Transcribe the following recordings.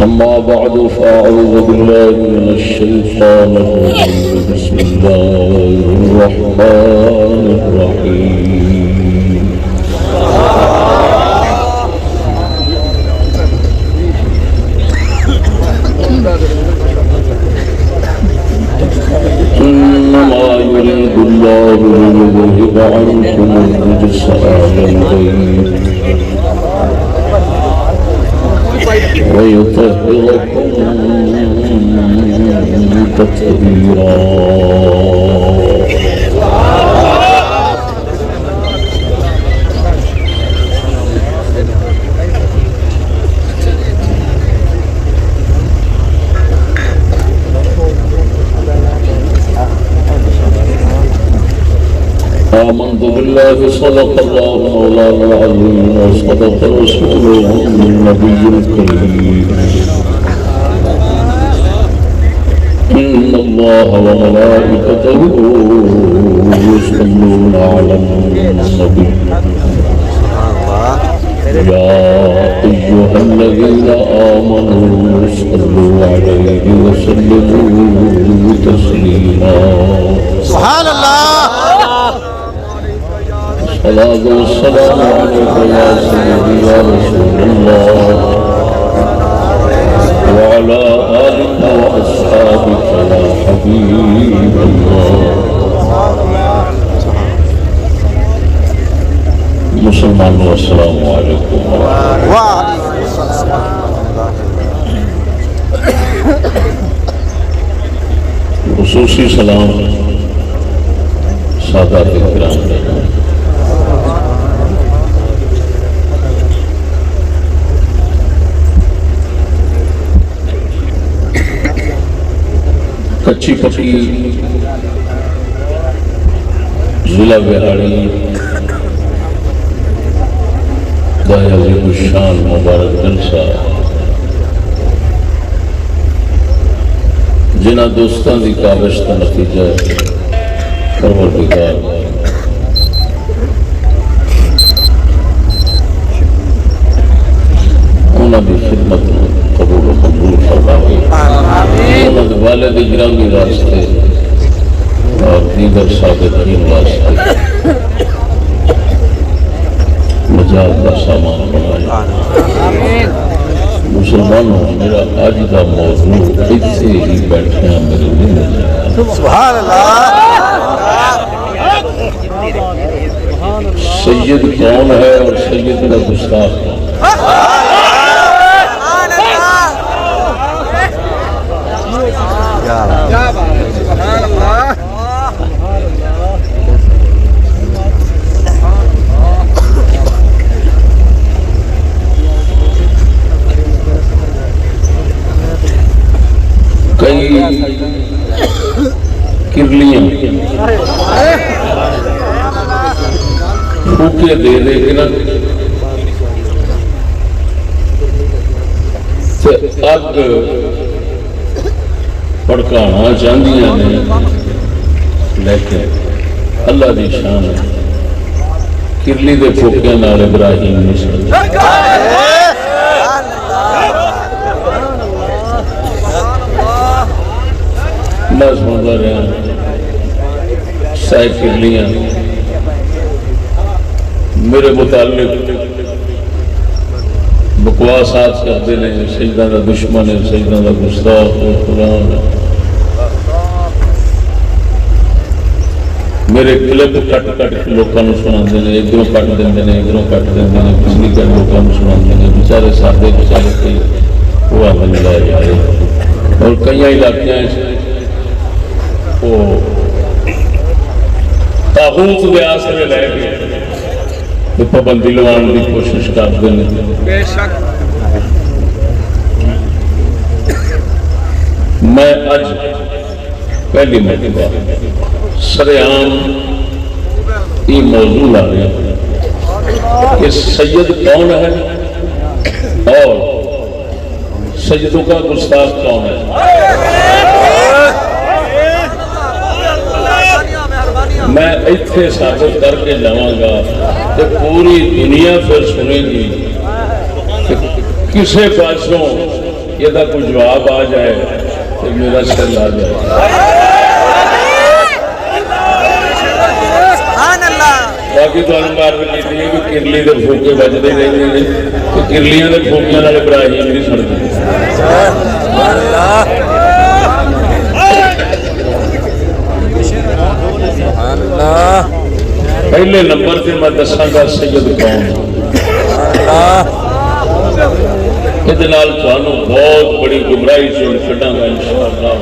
أما بعد فأعوذ بالله من الشيطان الرجيم بسم الله الرحمن الرحيم إنما يريد الله ليذهب عنكم الرجس أهل البيت ويطهركم تطهيرا آمنت بالله صدق الله مولانا العظيم وصدق رسوله النبي الكريم إن الله وملائكته يصلون على النبي يا أيها الذين آمنوا صلوا عليه وسلموا تسليما سبحان الله الصلاة والسلام عليك يا سيدي يا رسول الله وعلى آلك وأصحابك يا حبيب الله مسلمان والسلام عليكم وعليكم السلام خصوصی سلام سادات کرام کچی پکی ضلع بہاڑی دایا عظیم الشان مبارک جلسہ جنہ دوستان دی کاوش کا نتیجہ پروردگار انہاں دی خدمت قبول و قبول فرمائے انہاں دے والد گرامی واسطے اور دیگر صادقین واسطے نجات کا سامان بنائے مسلمانوں میرا آج کا موضوع اتنے ہی بیٹھے ہیں میرے لیے سبحان اللہ سید کون ہے اور سید کا گستاخ کون کئی کرلیاں پھوکے دے دے کے نا اگ بھڑکانا چاہدیاں نے لیکن اللہ دی شان ہے کرلی دے پھوکیاں نال ابراہیم نہیں سڑتے میں سنتا رہا سائے کرلیاں میرے متعلق بکواسات کرتے ہیں سجدہ دا دشمن ہے سجدہ دا گستاخ ہے قرآن ہے میرے کلپ کٹ کٹ کے لوگوں کو سنا دیں ادھروں کٹ دیں ادھروں کٹ دیں پچھلی کٹ لوگوں کو سنا دیں بچارے سادے بچارے کئی وہ بن لائے جا رہے اور کئی علاقے وہ تاغوت کے آسرے لے کے پابندی لوان کی کوشش کرتے ہیں بے شک میں اج پہلی مرتبہ سرعام یہ موضوع لا رہا ہوں کہ سید کون ہے اور سیدوں کا گستاخ کون ہے میں اتنے ثابت کر کے جاؤں گا کہ پوری دنیا پھر سنے گی کہ کسے پاسوں یہ کوئی جواب آ جائے تو میرا سر آ جائے باقی تو معلوم کی تھی کہ کرلی کے پھوکے بجتے رہتے ہیں تو کرلیاں کے پھوکیاں نال ابراہیم نہیں سڑتے پہلے نمبر سے میں دساں گا سید کون یہ بہت بڑی گمراہی سے کھڑا گا انشاءاللہ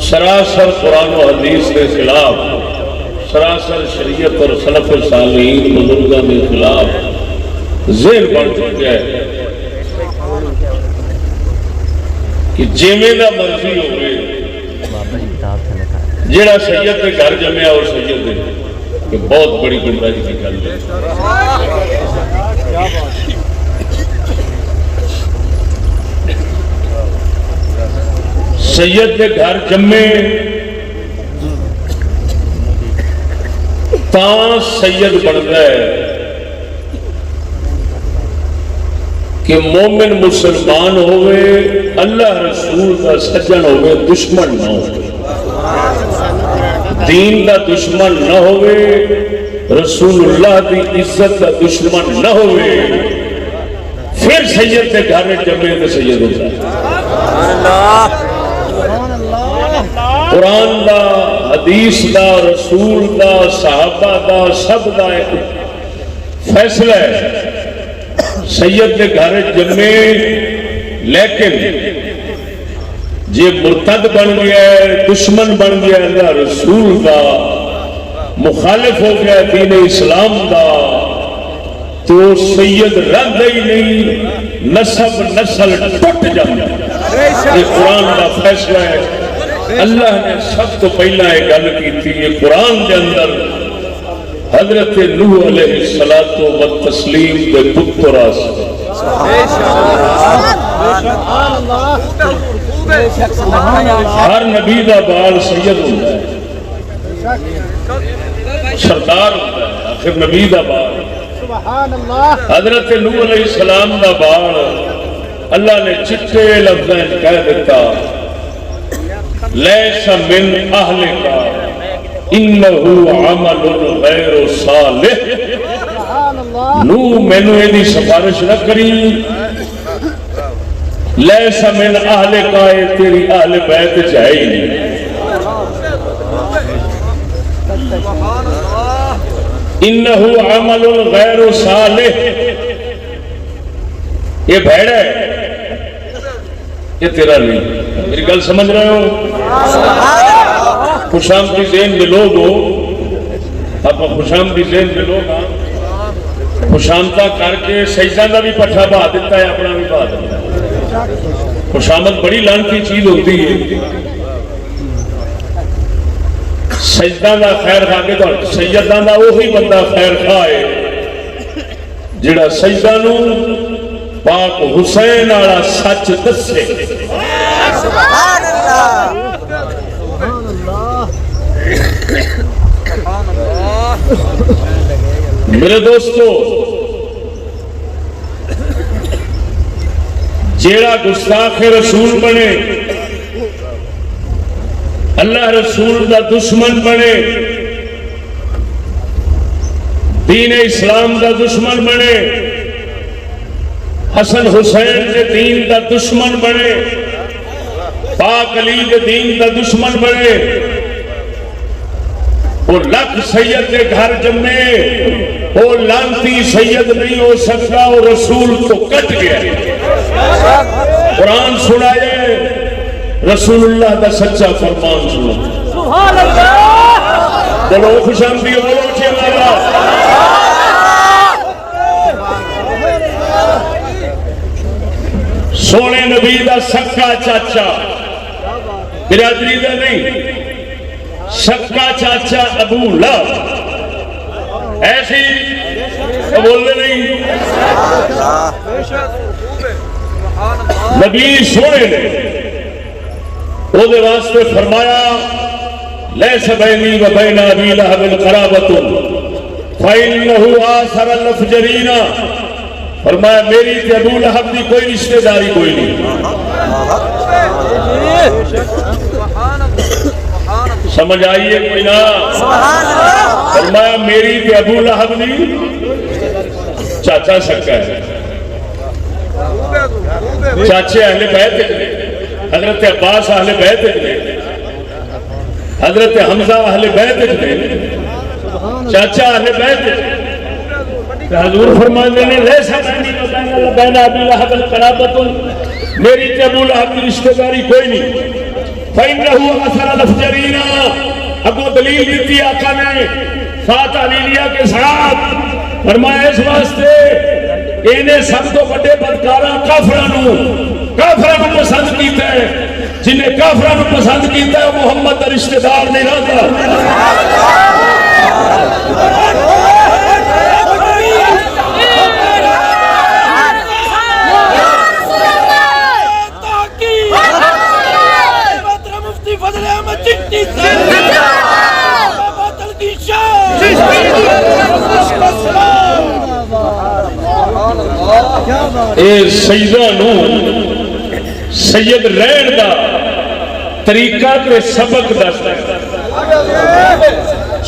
سراسر قرآن و حدیث کے خلاف سراسر شریعت اور سلف صالحین بزرگوں کے خلاف ذہن بن چکا ہے کہ جیویں دا مرضی ہوئے جیڑا سید کے گھر جمیا اور سید دے کہ بہت بڑی گمراہی کی گل ہے سید کے گھر جمے تاں سید بنتا ہے کہ مومن مسلمان ہوئے اللہ رسول کا سجن ہوئے دشمن نہ ہوئے دین کا دشمن نہ ہوئے رسول اللہ کی عزت کا دشمن نہ ہوئے پھر سید کے گھر جمے تو سید ہوتا ہے قرآن دا حدیث دا رسول دا صحابہ دا سب دا فیصلہ ہے سید کے گھر جمے لیکن جے مرتد بن گیا ہے دشمن بن گیا اللہ رسول دا مخالف ہو گیا دین اسلام دا تو سید رہتا ہی نہیں نسب نسل ٹوٹ جاتا یہ قرآن دا فیصلہ ہے اللہ نے سب تو پہلا ایک گل کی تھی یہ قرآن کے اندر حضرت نوح علیہ الصلوۃ والتسلیم کے پتر ہر نبی دا بال سید ہوتا ہے سردار ہوتا ہے آخر نبی دا بال حضرت نوح علیہ السلام دا بال اللہ نے چٹے لفظیں کہہ دیتا لیس من اہلک انہو عمل غیر صالح نوح میں نے یہ سفارش نہ کری لیس من اہلک تیری اہل بیت چاہیے نہیں انہو عمل غیر صالح یہ بھیڑ ہے یہ تیرا نہیں میری گل سمجھ رہے ہو خوشامدی ذہن میں لوگ ہو آپ خوشامدی ذہن میں لوگ ہاں خوشامدہ کر کے سجدہ کا بھی پٹھا بہا دیتا ہے اپنا بھی بہا دیتا ہے خوشامد بڑی لعنتی چیز ہوتی ہے سجدہ کا خیر خواہ کے تو سیدہ کا وہی بندہ خیر خواہ ہے جڑا سجدہ نو پاک حسین والا سچ دسے. سبحان اللہ. میرے دوستو جیڑا گستاخ رسول بنے اللہ رسول دا دشمن بنے دین اسلام دا دشمن بنے حسن حسین کے دین دا دشمن بنے پاک علی کے دین دا دشمن بنے وہ لکھ سید کے گھر جمے وہ لانتی سید نہیں ہو سکتا وہ رسول تو کٹ گیا. قرآن سنائے رسول اللہ کا سچا فرمان سنو. سبحان اللہ. بولو خوش آمدی بولو اچھے والا. سونے نبی دا سکا چاچا برادری دا نہیں سکا چاچا ابو لہب ایسی بولنے نہیں نبی سونے نے وہ دے واسطے فرمایا لیس بینی و بین ابی لہب قرابۃ فإنہ آثر الافجرین. فرمایا میری تے ابو لہب دی کوئی رشتہ داری کوئی نہیں. سمجھ آئیے کوئی نہ. فرمایا میری تے ابو لہب دی چاچا سکا ہے. چاچے اہل بیت نے حضرت عباس اہل بیت نے حضرت حمزہ اہل بیت نے چاچا اہل بیت نے. حضور فرماتے ہیں لیسا بین ابی لہب قرابۃ میری تے ابو لہب کی رشتہ داری کوئی نہیں. فإنہ آثر الافجرین. ابو دلیل دیتی آقا نے فاتح علیلیہ کے ساتھ فرمایا اس واسطے انہیں سب تو بڑے بدکارا کافرانو پسند کیتا ہے. جنہیں کافرانو پسند کیتا ہے محمد کا رشتہ دار نہیں رہتا. اے سیدہ نو سید رہن دا طریقہ تے سبق دستا ہے.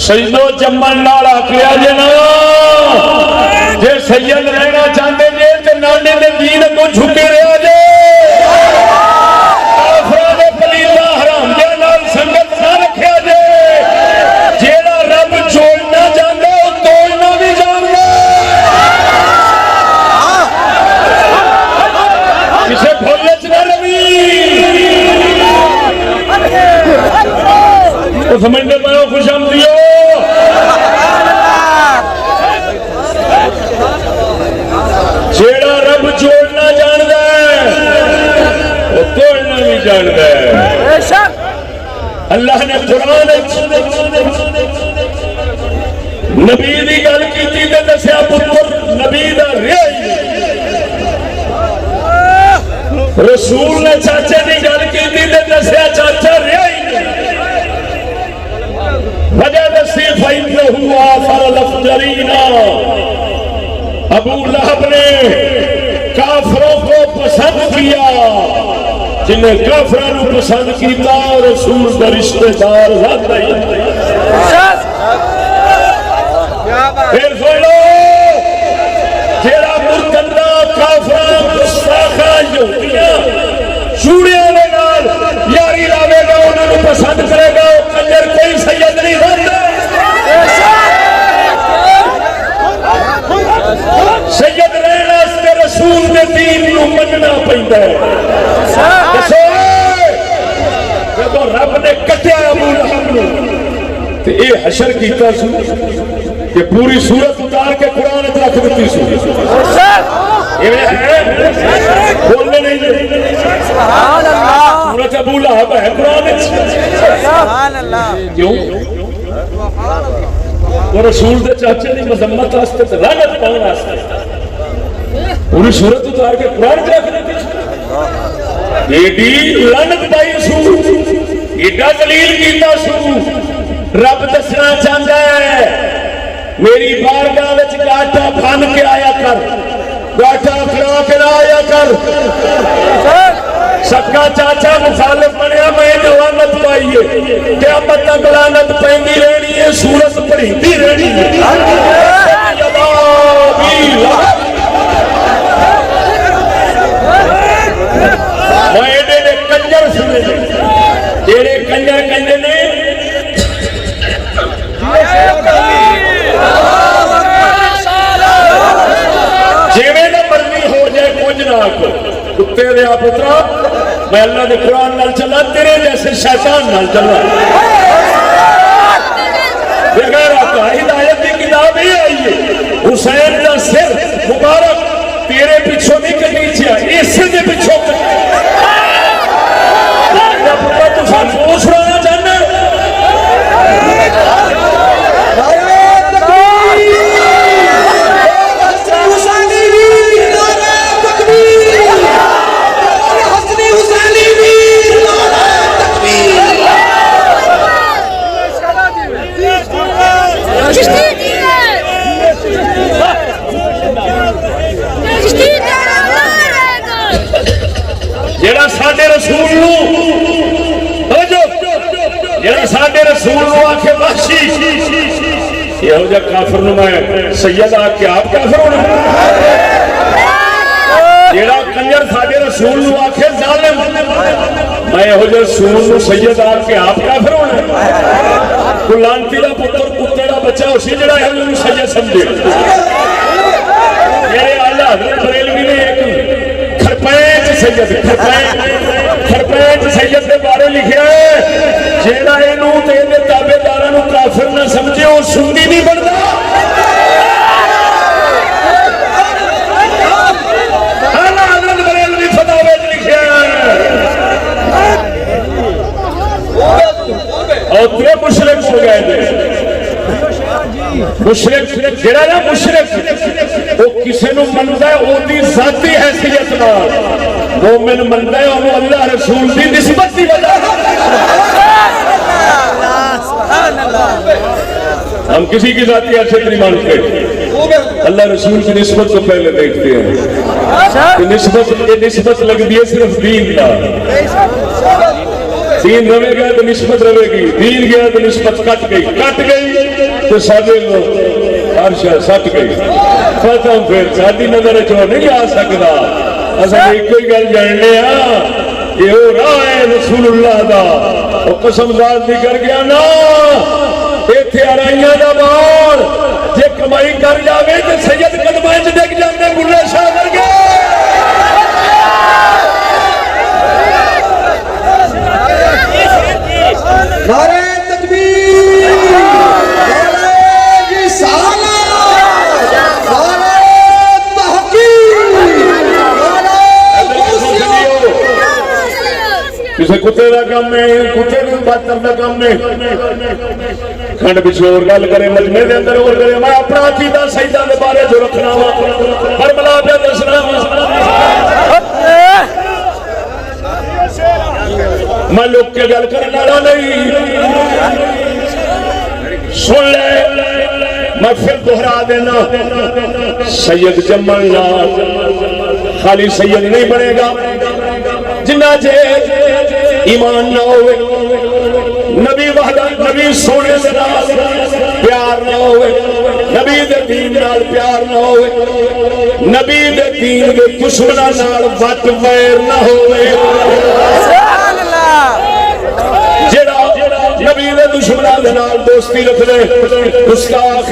سیدو جمن نال آکھیا جے نا جے سید رہنا چاہتے جے تے نانے دے دین کو جھکے رہا جے. کافراں دے پلیتا حرام دے نال سنگت نہ رکھیا جے. جیڑا رب چھوڑنا جاندا او توڑنا بھی جاندا. کسے بھولے چ نہ روی. تو سمجھتے پہ خوش آمدیو. جیڑا رب جوڑنا جاندا ہے وہ توڑنا بھی جاندا ہے. اللہ نے قرآن نبی دی گل کیتی تے دسیا پتر نبی دا رہی. رسول نے چاچے دی گل کیتی تے دسیا چاچا رہی. وجہ دسی فإنہ آثر الافجرین. ابو لہب نے کافروں کو پسند کیا. جنہیں کافروں کو پسند کیتا رسول کا رشتہ دار زیادہ ہی. پھر سنو جیڑا مرتدہ کافراں گستاخاں یہودیاں چوڑیاں دے نال یاری لاوے گا انہاں نوں پسند کرے گا او کنجر کوئی سید نہیں رہندا. سید رہن واسطے رسول دے دین نوں مننا پیندا ہے. دسو جدوں رب نے کٹیا ابو لہب نوں تے اے حشر کیتا سی کہ پوری سورت اتار کے قرآن اتنا رکھ دیتی سی. بولنے نہیں سورت ابو لہب ہے قرآن. کیوں وہ رسول دے چاچے دی مذمت واسطے تے لعنت پاؤن واسطے. پوری صورت اتار کے قرآن کے رکھ دیتی ایڈی لعنت پائی سو ایڈا دلیل کیتا سو رب دسنا چاہتا ہے میری بارگاہ وچ گاٹا بن کے آیا کر گاٹا کھلا کے نہ آیا کر سکا چاچا مخالف بنیا میں لعنت پائی ہے قیامت تک لعنت پیندی رہنی ہے سورت پڑھیندی رہنی ہے میں ایڈے نے کنجر سنے جیڑے کنجر کنجر نے جیویں نہ مرضی ہو جائے کچھ نہ آکو کتے دے آپ اترا میں اللہ دے قرآن نال چلا تیرے جیسے شیطان نال چلا بغیر آتا ہدایت کی کتاب ہی آئی ہے حسین کا سر مبارک تیرے پیچھوں نہیں کٹی چیا اس دے پیچھوں کٹی تو سانس رانا چاہنا جیڑا ساڈے رسول نو جیڑا ساڈے رسول نو آکھے وحشی یہو جا کافر نو میں سید آکھے آپ کافر ہونا جیڑا کنجر ساڈے رسول نو آکھے ظالم میں یہو جا رسول نو سید آکھے آپ کافر ہونا کو لانتی دا پتر کتے دا بچہ اسی جڑا ہے انہوں سید سمجھے میرے اعلیٰ حضرت بریلوی نے ایک کھرپینچ سید دے بارے لکھیا ہے جیڑا اینوں تے دے تابعداراں نوں کافر نہ سمجھے او سنی نہیں بندا اعلیٰ حضرت بریلوی فتاوی وچ لکھیا ہے اور تے مشرک ہو گئے تھے مشرک جڑا نا مشرک وہ کسے نو مندا ہے او دی ذاتی حیثیت نال مومن مندا ہے انہوں اللہ رسول دی نسبت دی وجہ ہم کسی کی ذاتی حیثیت نہیں مانتے اللہ رسول کی نسبت کو پہلے دیکھتے ہیں کہ نسبت لگتی ہے صرف دین کا دین رہے گا تو نسبت رہے گی دین گیا تو نسبت کٹ گئی تو سادے لوگ ہر شاہ سٹ گئی ختم پھر ساری نظر چو نہیں آ سکتا اصل ایک ہی گل جاننے ہاں کہ وہ راہ ہے رسول اللہ دا وہ قسم ذات بھی کر گیا نا ایتھے آرائیاں دا بار جے کمائی کر جاوے تو سید قدمائیں ڈگ جاندے بلے شاہ کر گیا نعرہ تکبیر نعرہ رسالت نعرہ تحقیق کسے کتے دا کام میں کتے دی بات کرنا کام میں کھنڈ پچھے اور گل کرے مجمع دے اندر اور کرے میں اپنا عقیدہ سیدہ دے بارے جو رکھنا ہوا فرملا پہ دسنا میں لوگ کے گل کرنا نہیں سن لے میں پھر دہرا دینا سید جمل خالی سید نہیں بنے گا جنہ جے ایمان نہ ہوئے نبی وحدہ نبی سونے سے پیار نہ ہوئے نبی دے دین نال پیار نہ ہوئے نبی دے دین دے دشمناں نال وٹ ویر نہ ہوئے نبی دے دشمناں دے نال دوستی رکھ دے گستاخ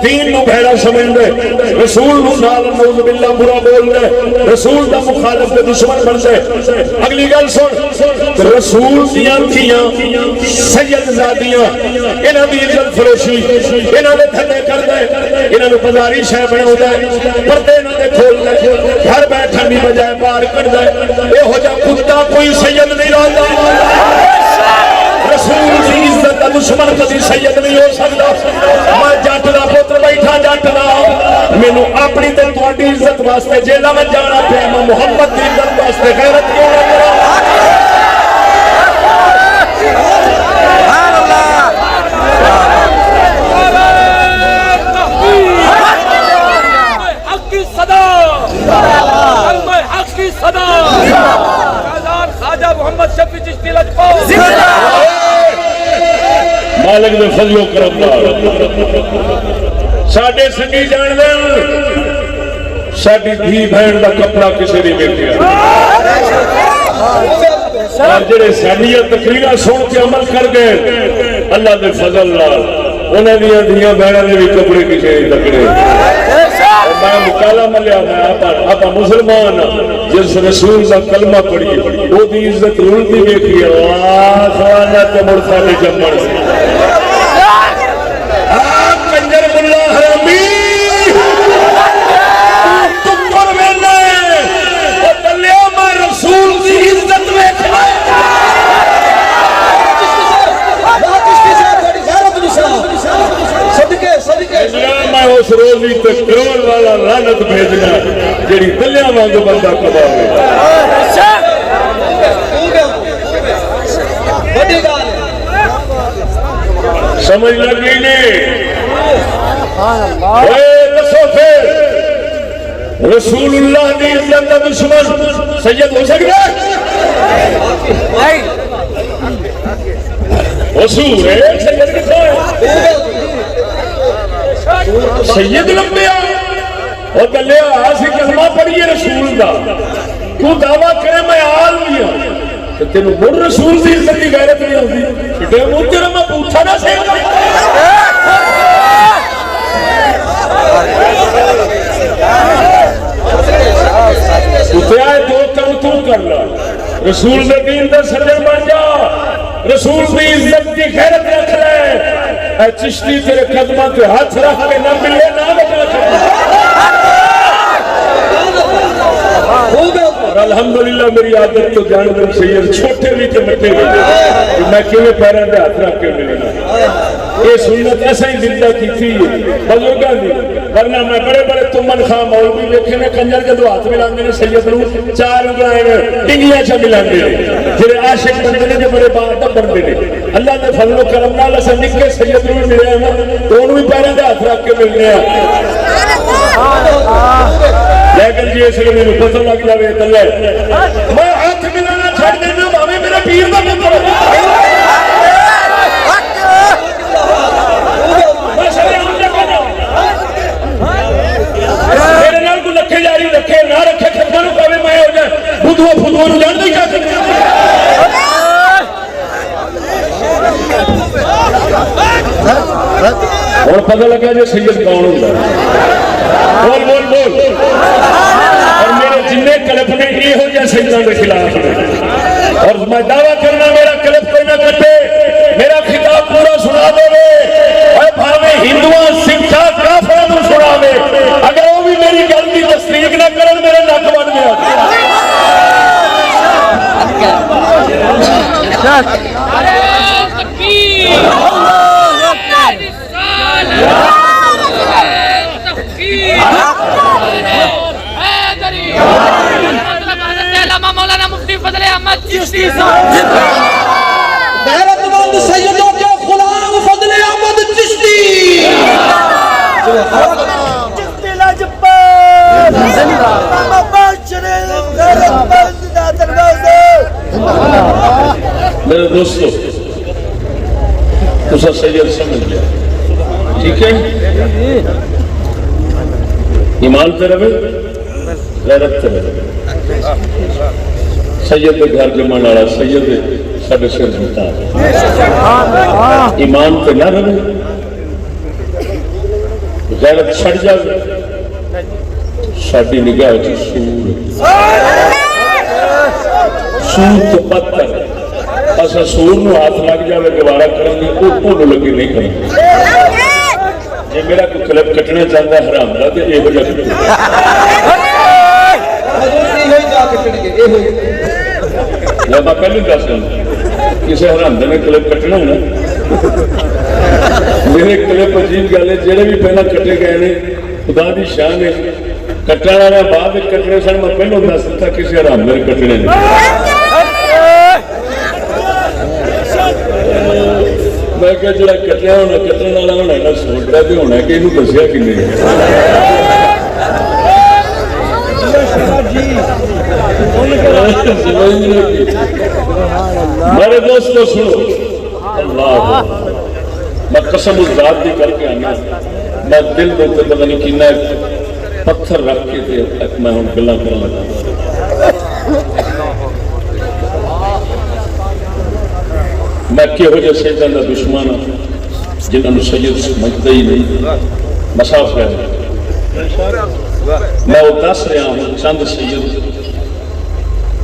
دین نو بھیڑا سمجھ دے رسول نو نال نعوذ باللہ برا بول دے رسول دا مخالف دے دشمن بن دے اگلی گل سن رسول دیاں تھیاں سید زادیاں انہاں دی عزت فروشی انہاں دے دھندے کر دے انہاں نو بازاری شے بنا دے پردے انہاں دے کھول دے گھر بیٹھن دی بجائے باہر کر دے اے ہو جا کتا کوئی سید نہیں رہندا رسول کی عزت کا دشمن کبھی سید نہیں ہو سکتا میں جٹ دا پتر بیٹھا جٹ دا مینوں اپنی تے تہاڈی عزت واسطے جیلا میں جانا پیا میں محمد دی عزت واسطے غیرت کیوں نہ کراں محمد شفیع چشتی لجپال مالک دے فضل و کرم نال ساڈے سنگی جان دے ساڈی دھی بہن دا کپڑا کسے نہیں ویکھیا اور جڑے ساڈیاں تقریراں سن کے عمل کر گئے اللہ دے فضل نال انہاں دیاں دھیاں بہناں دے وی کپڑے کسے نہیں تکڑے میں مکالا ملیا میں آپ مسلمان جس رسول کا کلمہ پڑھی وہ دی عزت رولتی دیکھی اللہ خوانا تو مرسا نے جمڑ سے کنجر ملا حرامی تم پر ویلنا ہے وہ تلیا میں رسول کی عزت میں کھائے میں اس روزی تے کروڑ والا لعنت بھیجنا جیڑی تلیاں وانگو بندہ کماوے سمجھ لگی نہیں دسو پھر رسول اللہ دی عزت دا دشمن سید ہو سکتا ہے رسول ہے سید کتنا ہے سید لمبیا اور دلیا آسی کلمہ پڑھئے رسول دا تو دعویٰ کرے میں آل لیا کہ تینوں مر رسول دی عزت دی غیرت نہیں ہوتی چھٹے مجھ تیرا میں پوچھا نہ سیکھ اتنے آئے دو کم تو کر لا رسول دین دا سجن بن جا رسول دی عزت دی غیرت رکھ لے اے چشتی تیرے قدمہ تے ہاتھ رکھ کے نہ ملے نہ بچا اور الحمدللہ میری عادت تو جان دن سید چھوٹے بھی تے مٹے بھی میں کیویں پیروں دے ہاتھ رکھ کے ملنا یہ سنت ایسا ہی زندہ کی تھی بزرگاں دی ورنہ میں بڑے بڑے تمن خواہ مولوی دیکھے نے کنجر جدو ہاتھ ملاندے نے سید نو چار انگلائیں ٹنگیاں چا ملاندے نے جڑے عاشق بندے نے جو بڑے بات بندے نے اللہ دے فضل و کرم نال اساں نکے سید نو ملے ہیں تو انہوں بھی پیروں دے ہاتھ رکھ کے ملنے ہیں لیکن جی اس لیے میرے پتہ لگ جاوے تلے میں ہاتھ ملانا چھڑ دینا بھاوے میرا پیر دا پتر میرے نال کو لکھے جاری رکھے نہ رکھے کھڑا نو پاوے میں ہو جائے بدھو فدھو نو جان نہیں کیا کرنا اور پتہ لگا جو سید کون ہوتا ہے بول بول بول اور میرے جنہیں کلپ نے یہ ہو جائے سیدان کے خلاف اور میں دعویٰ کرنا میرا کلپ کوئی نہ کٹے میرا خطاب پورا سنا دے اور بھاوے ہندوان سکھا کافروں کو سنا دے اگر وہ بھی میری گل کی تصدیق نہ کرن میرے نک بن گیا مولانا مفتی فضل احمد چشتی غیرت مند سیدوں کے غلام فضل احمد چشتی چشتی لجپال محمد شریف غیرت مند دا دروازے میرے دوستو تسا سید سمجھ لیا ٹھیک ہے ایمان تے رہے غیرت تے رہے سید دے گھر جمان والا سید ساڈے سر جھوٹا ایمان تے نہ رہے غیرت چھڑ جائے ساڈی نگاہ چ سور تو بدتر اسا سور نو ہاتھ لگ جائے گوارا کریں گے وہ لگی نہیں کریں گے جی میرا کوئی کلپ کٹنا چاہتا ہے حرام دا تو یہ لگ یا میں پہلے دس دوں کسی حرام نے کلپ کٹنا ہونا میرے کلپ عجیب گل ہے جہاں بھی پہلے کٹے گئے نے خدا دی شان ہے کٹنے والا بعد کٹنے سن میں پہلو دس دیتا کسی حرام میرے کٹنے نہیں میں کہ جڑا کٹیا ہونا کٹنے والا ہونا نہ سوچتا بھی ہونا کہ یہ دسیا کہ نہیں میرے دوستو سنو اللہ میں قسم الذات بھی کر کے آنا میں دل میں پتہ نہیں کنا پتھر رکھ کے میں ہوں گلا کرنے لگا میں کہو جا سیدان دا دشمن جنہوں نے سید سمجھتا ہی نہیں مساف ہے میں وہ دس رہا ہوں چند سید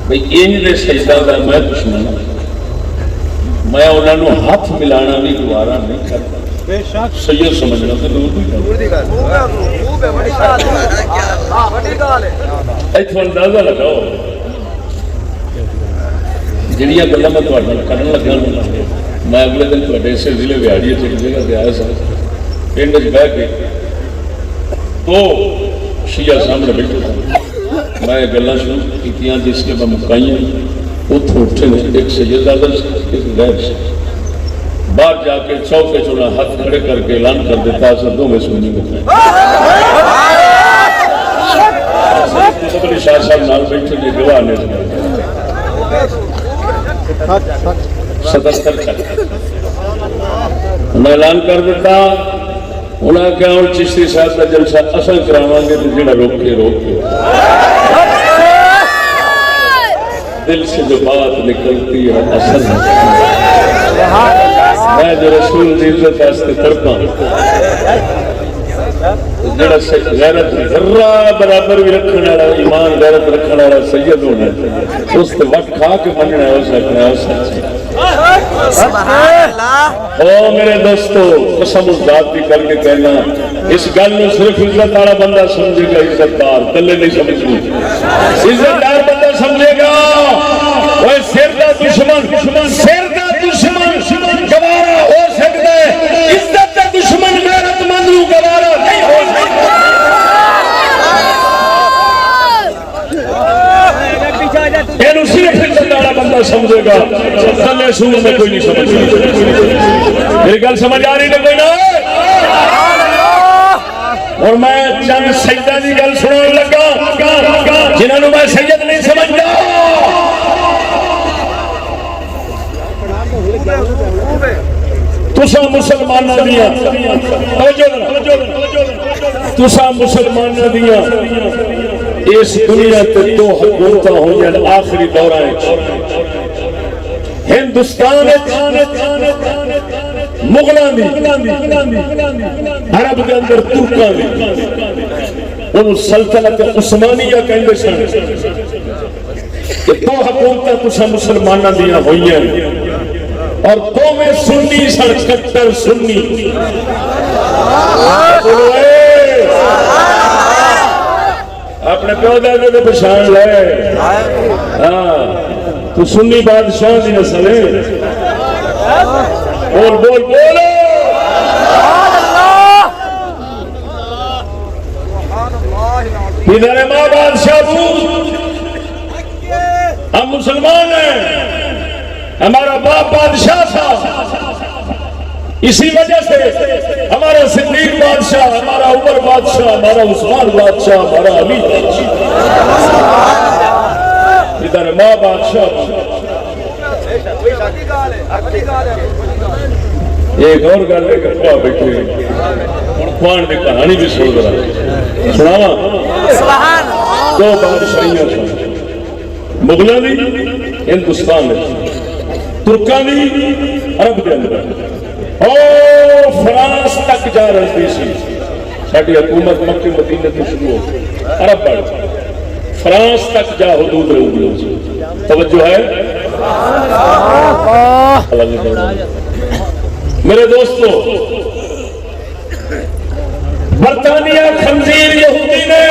بھئی این دے سیدان دا میں دشمن میں انہوں نے ہاتھ ملانا بھی دوارا نہیں کرتا سید سمجھنا تو دور بھی کرتا ایتھو اندازہ لگاؤ جڑیاں گلاں میں تہاڈے نال کرن لگا میں اگلے دن تہاڈے اسے ضلع ویاڑی ایک جگہ تے آیا سا پنڈ وچ بیٹھ کے تو شیعہ سامنے بیٹھے سن میں گلاں شروع کیتیاں جس کے میں مکائیاں اتھوں اٹھے ایک سید زادہ ایک غیر سے باہر جا کے چوکے چونا ہاتھ کھڑے کر کے اعلان کر دیتا سردوں میں سنی میں سبلی شاہ صاحب نال بیٹھے نے گواہ نے ستستر چک انہیں اعلان کر دیتا انہیں کہا اور چشتی صاحب کا جلسہ اصل کراواں گے تو جڑا روک کے دل سے جو بات نکلتی ہے اصل میں جو رسول دی عزت واسطے تڑپاں جڑا غیرت ذرہ برابر بھی رکھنے والا ایمان غیرت رکھنے والا سید ہونا ہے اس تے وقت کھا کے مننا ہے اس رکھنا ہے اس او میرے دوستو قسم الذات بھی کر کے کہنا اس گل میں صرف عزت والا بندہ سمجھے گا عزت دار تلے نہیں سمجھو عزت دار بندہ سمجھے گا وہ سر دا دشمن گوارا ہو سکتا ہے عزت دا دشمن غیرت مند نوں گوارا نہیں ہو سکتا یہ صرف عزت والا بندہ سمجھے گا تلے سور میں کوئی نہیں سمجھ میری گل سمجھ آ رہی ہے کوئی نہ اور میں چند سیدہ دی گل سننے لگا جنہوں نے میں سید نہیں سمجھتا تسا مسلمانہ دیا تسا مسلمانہ دیا اس دنیا تے دو حکومتاں ہوئیں آخری دورہ ہندوستان مغلاں دی عرب دے اندر ترکاں دی انہوں سلطنت عثمانیہ کہندے سن کہ دو حکومتاں تسا مسلمانہ دیا ہوئیں اور دو میں سنی سن کٹر سنی اپنے پیودہ دے پچھان لے تو سنی بادشاہ دی نسل ہے بول بول بولو ادھر ماں بادشاہ ہم مسلمان ہیں ہمارا باپ بادشاہ تھا اسی وجہ سے ہمارا صدیق بادشاہ ہمارا عمر بادشاہ ہمارا عثمان بادشاہ ہمارا علی بادشاہ ادھر ماں بادشاہ ایک اور گل ہے کہ بیٹھے خوان کی کہانی بھی سن رہا سناواں دو بادشاہیاں مغلاں دی ہندوستان میں ترکاں دی عرب دے اندر فرانس تک جا رہی سی ساری حکومت مکے مدینے سے شروع ہو عرب بڑھ فرانس تک جا حدود رہی توجہ ہے میرے دوستو برطانیہ خنزیر یہودی نے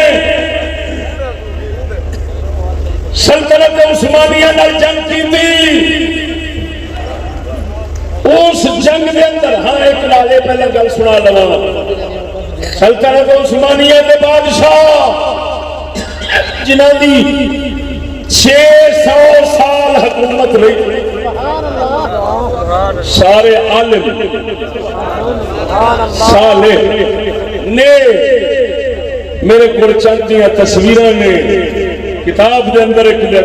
سلطنت عثمانیہ نال جنگ کی تھی اس جنگ کے اندر ہاں ایک لالے پہلے گل سنا لوا سلطنت عثمانیہ کے بادشاہ جنہاں دی 600 سال حکومت رہی، سارے عالم صالح نے میرے کو چند دیاں تصویراں نے کتاب دے اندر ایک دے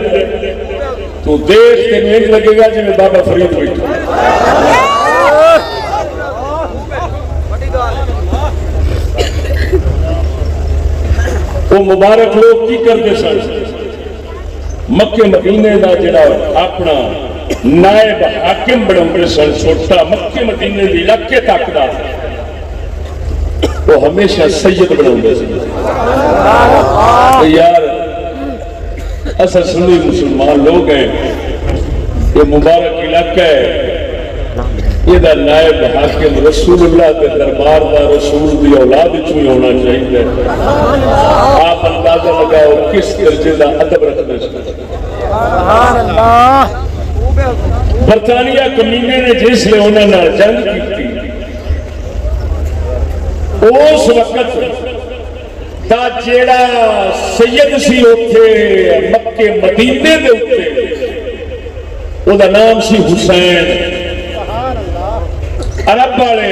تو دیکھ کے نہیں لگے گا جی میں بابا فرید بیٹھا وہ مبارک لوگ کی کرتے سن مکے مدینے دا جڑا اپنا نائب حاکم بڑھتے سن چھوٹا مکے مدینے دی علاقے تک دا وہ ہمیشہ سید بڑھتے سن یار اصل سنی مسلمان لوگ ہیں یہ مبارک علاقہ ہے یہ دا نائب حاکم رسول اللہ کے دربار دا رسول دی اولاد چوئی ہونا چاہیے آپ اندازہ لگاؤ کس درجے دا ادب رکھتے برطانیہ کمینے نے جس لئے انہوں نے جنگ کی تھی اس وقت دا جیڑا سید سی ہوتے مکے مدینے دے ہوتے وہ دا نام سی حسین عرب والے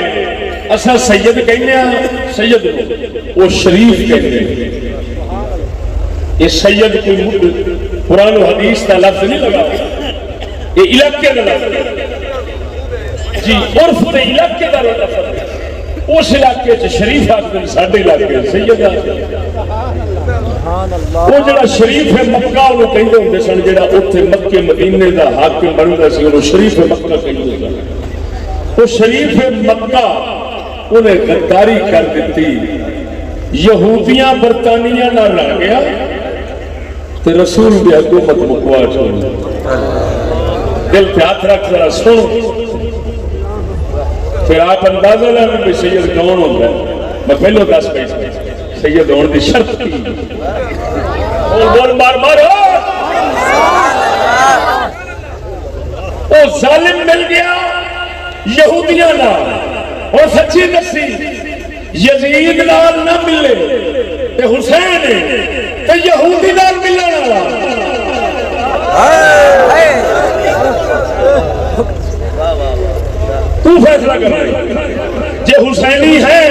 اسا سید کہنے ہیں سید وہ شریف کہنے ہیں یہ سید کوئی قرآن و حدیث کا لفظ نہیں لگا یہ علاقے کا لفظ جی عرف دے علاقے کا لفظ اس علاقے چ شریف آدمی ساڈے علاقے سید وہ جڑا شریف ہے مکہ انہوں کہندے ہوندے سن جڑا اوتھے مکے مدینے دا حاکم بندا سی انہوں شریف مکہ کہندے سن وہ شریف مکہ انہیں غداری کر دیتی یہودیاں برطانیہ نہ رہ گیا تو رسول بھی حکومت مکوا چھوڑ دل پہ ہاتھ رکھ ذرا سن پھر آپ اندازہ لیں کہ سید کون ہوتا ہے میں پہلو دس پہ سید ہونے دی شرط کی بول مار مارو وہ ظالم مل گیا یہودیاں نہ اور سچی دسی یزید نال نہ ملے تے حسین تے یہودی نال ملنا تو فیصلہ کرنا جے حسینی ہے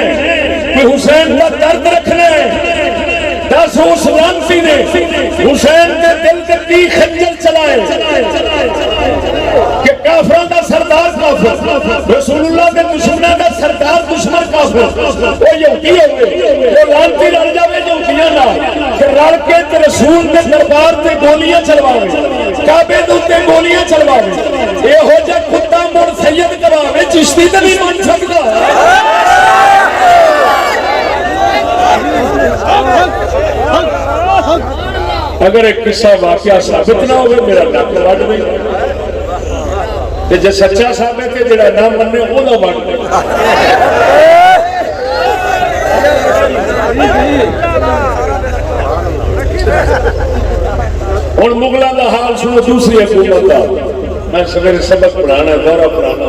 کہ حسین کا درد رکھنا ہے دس اس لانسی نے حسین کے دل کے دی خنجر چلائے کہ کافروں کا سردار کافر رسول اللہ کے دشمنوں کا سردار دشمن کافر وہ یہودی ہوئے وہ لانتی رل جاوے یہودیاں نہ کہ رل کے رسول کے دربار تے گولیاں چلواوے کعبے دے تے گولیاں چلواوے یہ ہو جا کتا مڑ سید کراوے چشتی تے نہیں مان سکتا اگر ایک قصہ واقعہ ثابت نہ ہوئے میرا نک وڈ نہیں تے جے سچا ثابت ہے جڑا نہ مننے او نہ وڈ دے اور مغلاں دا حال سنو دوسری حکومت دا میں سویرے سبق پڑھانا دورہ پڑھانا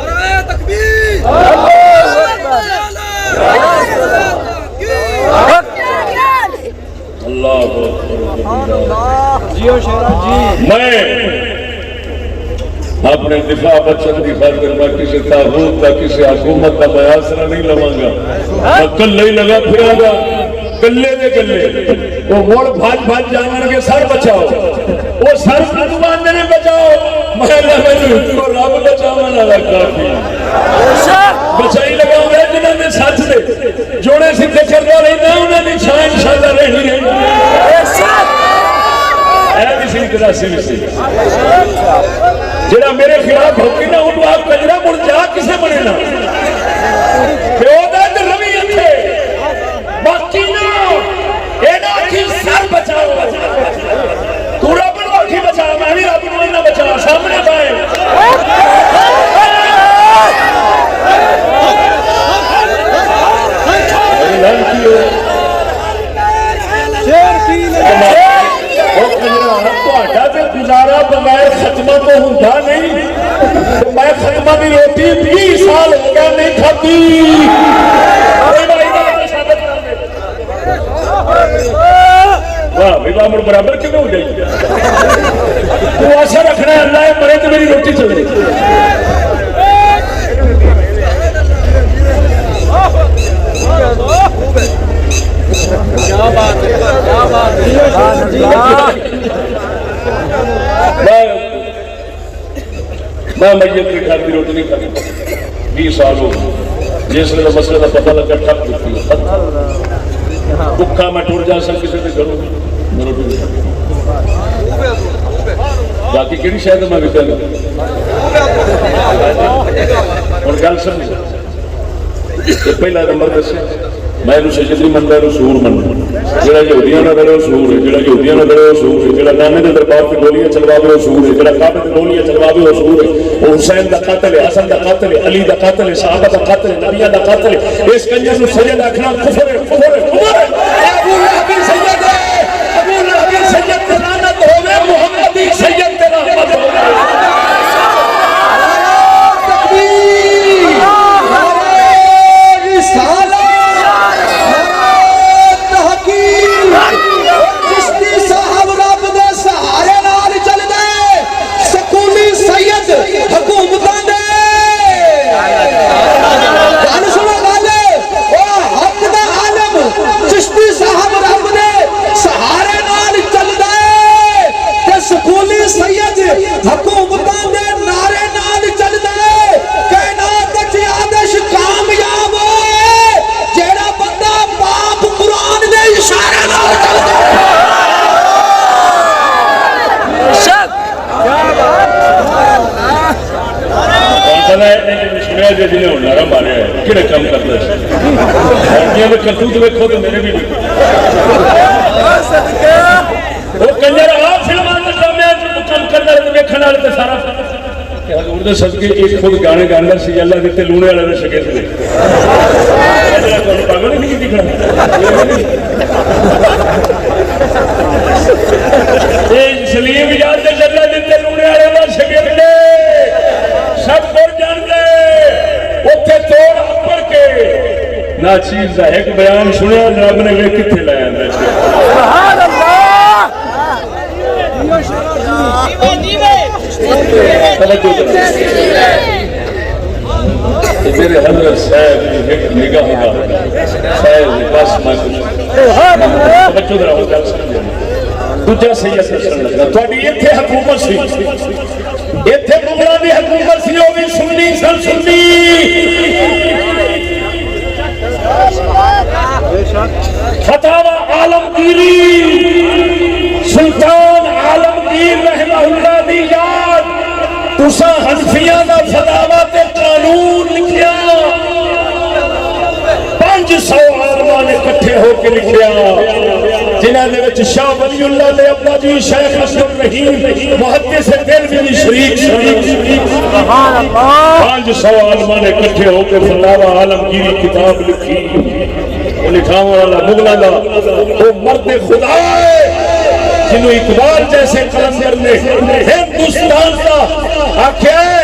نعرہ تکبیر اللہ میں اپنے دفاع بچن کی خاطر میں کسی تاغوت کا کسی حکومت کا بیاسرہ نہیں لواں گا میں کلے ہی لگا پھرا گا کلے دے کلے وہ موڑ بھاج بھاج جانن کے سر بچاؤ وہ سر خدمان نے بچاؤ محلہ میں تو رب بچاواں والا کافی بچائی لگاؤں گے جنہوں نے سچ دے جوڑے سیدھے کردا رہنا انہاں دی چھاں انشاءاللہ رہنی اے بھی سی طرح سی جڑا میرے خلاف ہوگی نا انہوں آپ کجرا مڑ جا کسے بنے نا پیودا تے روی اتھے باقی نا اینا کی سر بچاؤ تو رب نو اکھی بچا میں بھی رب نو نہ بچا سامنے پائے گزارا بغیر ختمہ تو ہوتا نہیں میں ختمہ کی روٹی 20 سال ہو گیا نہیں کھاتی امام برابر کیوں ہو جائے؟ تو ایسا رکھنا ہے اللہ مرے تو میری روٹی چل رہی. میں میت کے گھر کی روٹی نہیں کھائی 20 سال ہو گئے. جس نے مسئلے کا پتہ لگا ٹھپ دیتی بکھا میں ٹر جا سر کسی کے گھروں میں روٹی نہیں کھائی. باقی کہڑی شاید میں وکا گا اور گل سمجھ. پہلا نمبر دسے میں سید نہیں منتا سور مننا. جہاں یہودیاں نہ کرے وہ سور ہے, جہاں یہودیاں نہ کرے وہ سور ہے, جہاں نانے کے دربار سے گولیاں چلواوے وہ سور ہے, جہاں کعبے سے گولیاں چلواوے وہ سور ہے. وہ حسین کا قاتل ہے, حسن کا قاتل ہے, علی کا قاتل ہے, صحابہ کا قاتل ہے, نبیوں کا قاتل ہے. اس کنجر کو سید آخنا کفر ہے, کفر ہے, کفر ہے. ابو لہب سید ہے, ابو لہب سید تے لعنت ہوے, محمد سید تے رحمت ہوے. کہڑے کام کرتا کرتوت ویکو تو میرے بھی وہ کنجر آپ فلموں کے کام کرنا ویکن والے سارا حضور دے صدقے ایک خود گانے گانا سی اللہ دیتے لونے والے نے شکے سے پاگل نہیں دکھنا سلیم یاد دے اللہ دیتے لونے والے نے شکے سے سب کو جان دے اتنے توڑ اپر کے نا چیز دا ایک بیان سنیا رب نے وہ کتنے لایا سبحان میرے حضرت صاحب ایک نگاہ ہوگا صاحب بس میں کچھ توجہ درہ ہوگا دوجہ سید سلسل لگا تو ابھی یہ تھے حکومت سی یہ تھے مغلانی حکومت سی وہ بھی سنی سن سنی فتاوہ عالمگیری سلطان عالمگیر رحمہ اللہ دی یاد تسا حنفیاں دا فتاوہ تے قانون لکھیا 500 عالمان اکٹھے ہو کے لکھیا جنہاں نے وچ شاہ ولی اللہ دے ابا جی شیخ عبد الرحیم محدث دہلوی شریف سبحان اللہ 500 عالمان اکٹھے ہو کے فتاوہ عالمگیری کتاب لکھی لکھاؤں والا مغلہ دا وہ مرد خدا ہے جنہوں اقبال جیسے قلندر نے ہندوستان کا آکھیا ہے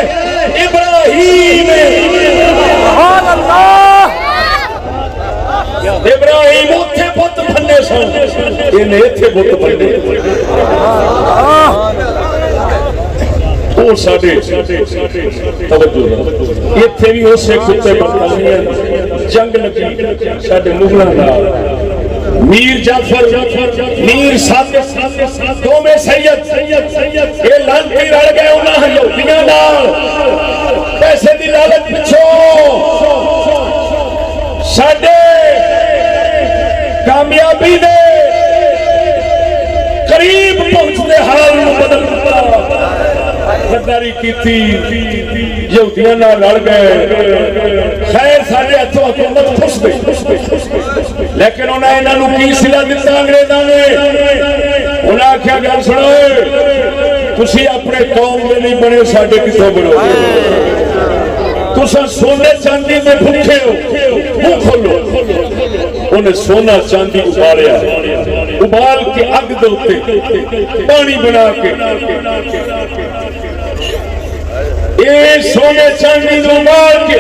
ابراہیم سبحان اللہ ابراہیم اتھے بت پھنے سن انہیں اتھے بت پھنے وہ ساڑھے توجہ اتھے بھی اسے کتے برطانیہ جنگ لگی ساڑھے مغلہ دا میر جعفر میر صادق دو میں سید یہ لانتی رڑ گئے انہاں یہودیاں نال پیسے دی لالچ پچھو ساڈے کامیابی دے قریب پہنچنے حال نو بدل دتا غداری کیتی یہودیاں نال لڑ گئے خیر سارے ہتھوں حکومت پھس گئی لیکن انہیں انہوں کی صلہ دیتا انگریزاں نے انہیں آکھیا گل سنو تسی اپنے قوم میں نہیں بنے ساڈے کتوں بنو تساں سونے چاندی میں بھوکے ہو منہ کھولو انہیں سونا چاندی ابالیا ابال کے اگ دوتے پانی بنا کے اے سونے چاندی میں ابال کے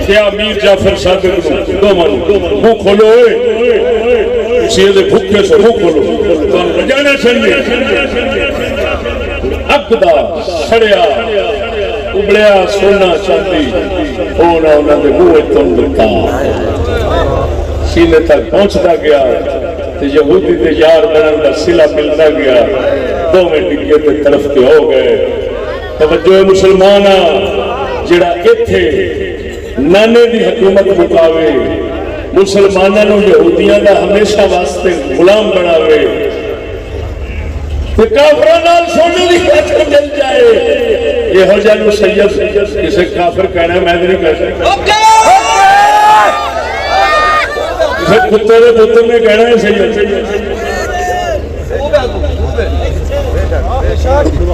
کیا میر جعفر صادق دو منو منہ کھولو اسی دے بھوکے سو منہ کھولو تانوں بجانا چاہیے حق دا سڑیا ابلیا سونا چاندی ہونا انہوں نے منہ تم دتا سینے تک پہنچتا گیا تو یہودی دے یار بنن کا صلہ ملتا گیا دو میں ڈگے تے طرف کے ہو گئے توجہ مسلمان جڑا ایتھے نانے دی حکومت مکاوے مسلمانوں یہودیاں دا ہمیشہ واسطے غلام بناوے کافراں نال سونے دی خاطر مل جائے یہ ہو جانو سید کسے کافر کہنا ہے میں نہیں کہہ سکتا کسے کتے دے پتر نے کہنا ہے سید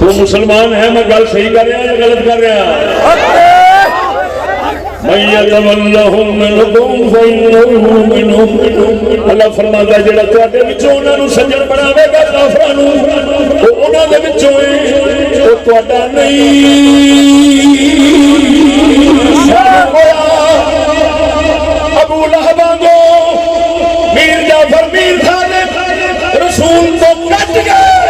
تو مسلمان ہے میں گل صحیح کر رہا یا غلط کر رہا اللہ فرماتا ہے جڑا تواڈے وچوں انہاں نوں سجن بناوے گا کافراں نوں او انہاں دے وچوں ہے او تواڈا نہیں ابو لہب کو میر جعفر میر طالب رسول تو کٹ گئے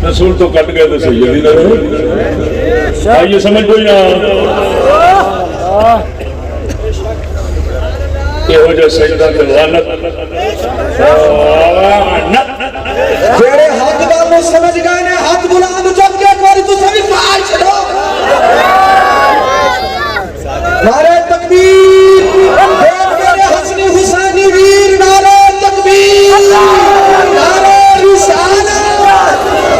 رسول تو کٹ گئے تو سیدی نہ رہے آئیے سمجھ کوئی نہ یہ ہو جائے سجدہ دلوانت تیرے ہاتھ داروں سمجھ گئے نے ہاتھ بلند چک کے ایک باری تو سبھی پاس چھڑو نعرہ تکبیر میرے حسنی حسینی ویر نعرہ تکبیر نعرہ رسالت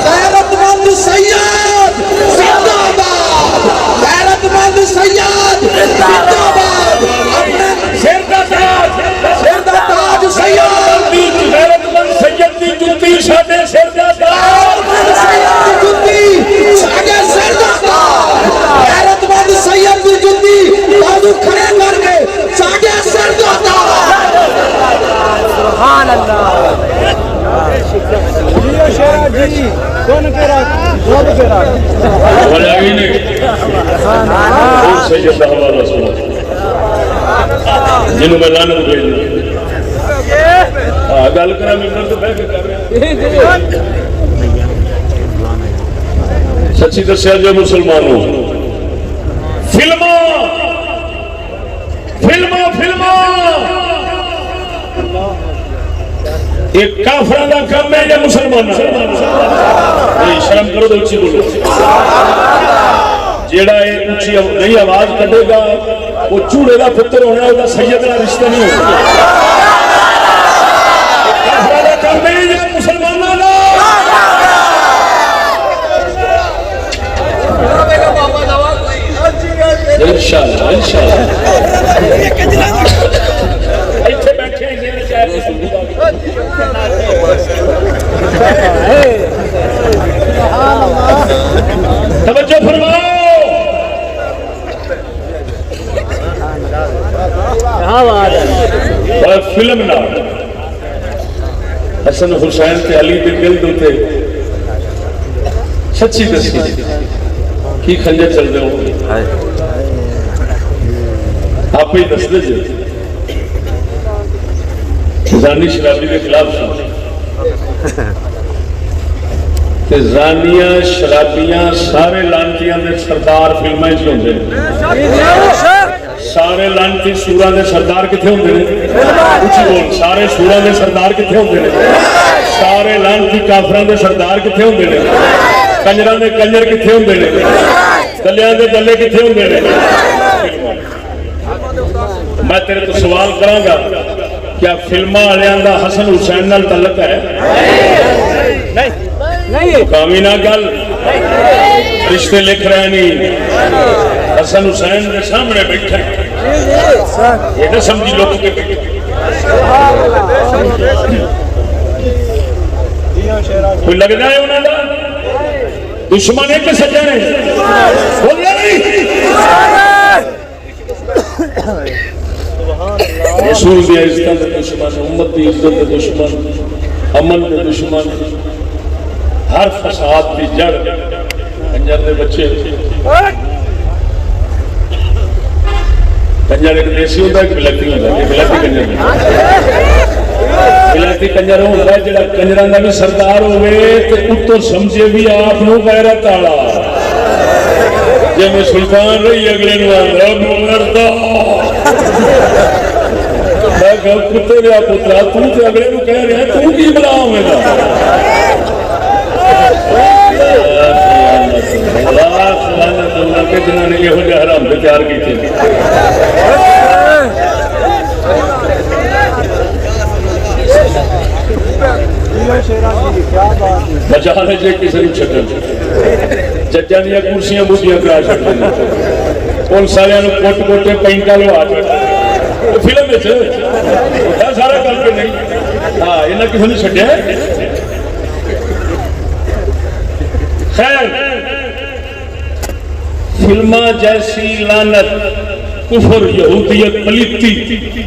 غیرت مند سید زندہ باد غیرت مند سید زندہ باد سر دا تاج سید غیرت مند سید دی جُتی ساڈے سر دا تاج غیرت مند سید دی جُتی بازو کھڑے کر کے ساڈے سر دا تاج سبحان اللہ جی کون کہہ رہا بجائی نہیں اور سید دا حوالہ سنا جنہوں میں لعنت بھیج دی گل کرا ممبر تو بیٹھ کے کر رہے ہیں سچی دسیا جو مسلمانوں فلماں ایک کافرہ دا کام ہے یا مسلمانہ شرم کرو تو اچھی بولو جیڑا اونچی نہیں آواز کٹے گا وہ چوڑے دا پتر ہونا ہے وہ سید کا رشتہ نہیں ہوگا کافرہ دا کام ہے یا مسلمانہ انشاءاللہ ایتھے بیٹھے ہیں توجہ فرماؤ فلم نہ حسن حسین تے علی دے دل دوتے سچی دسی کی خنجر چل دے ہو آپ ہی دس دے جی زانی شرابی کے خلاف زانیاں شرابیاں سارے لانتیاں دے سردار فلمیں سے ہوندے سارے لانتی سوراں دے سردار کتھے ہوندے نے اچھی بول سارے سوراں دے سردار کتھے ہوندے نے سارے لانتی کافراں دے سردار کتھے ہوندے نے کنجراں دے کنجر کتھے ہوندے نے دلیاں دے دلے کتھے ہوندے نے میں تیرے تو سوال کراں گا کیا فلماں والیاں دا حسن حسین نال تعلق ہے نہیں مقامی نہ گل رشتے لکھ رہے نہیں حسن حسین کے سامنے بیٹھے یہ نہ سمجھی لوگ کے کوئی لگنا ہے انہوں نے دشمن ہے کہ سجن ہے رسول دی عزت کے دشمن امت دی عزت کے دشمن امن کے دشمن ہر فساد کی جڑ کنجر دے بچے کنجر ایک دیسی ہوتا ہے کہ بلاتی ہوتا ہے؟ بلاتی کنجر بلاتی کنجر ہوتا ہے جڑا کنجراں دا بھی سردار ہوئے تو اتو سمجھے بھی آپ نو غیرت والا جی میں سلطان رہی اگلے نو آندا مردا میں کہ کتے دیا پترا تو تے اگلے نو کہہ رہا تو کی بلا ہوے گا جنہوں نے یہ حرام سے تیار کی بچا لے جی کسی نے چھٹن ججاں دیا کرسیاں بوٹیاں کرا چڑھتے ہیں ان سارے کوٹ کوٹے پینٹا لوا چڑھتے فلم سارا کر کے نہیں ہاں یہ کسی نے چھڈیا خیر فلماں جیسی لعنت کفر یہودیت پلیتی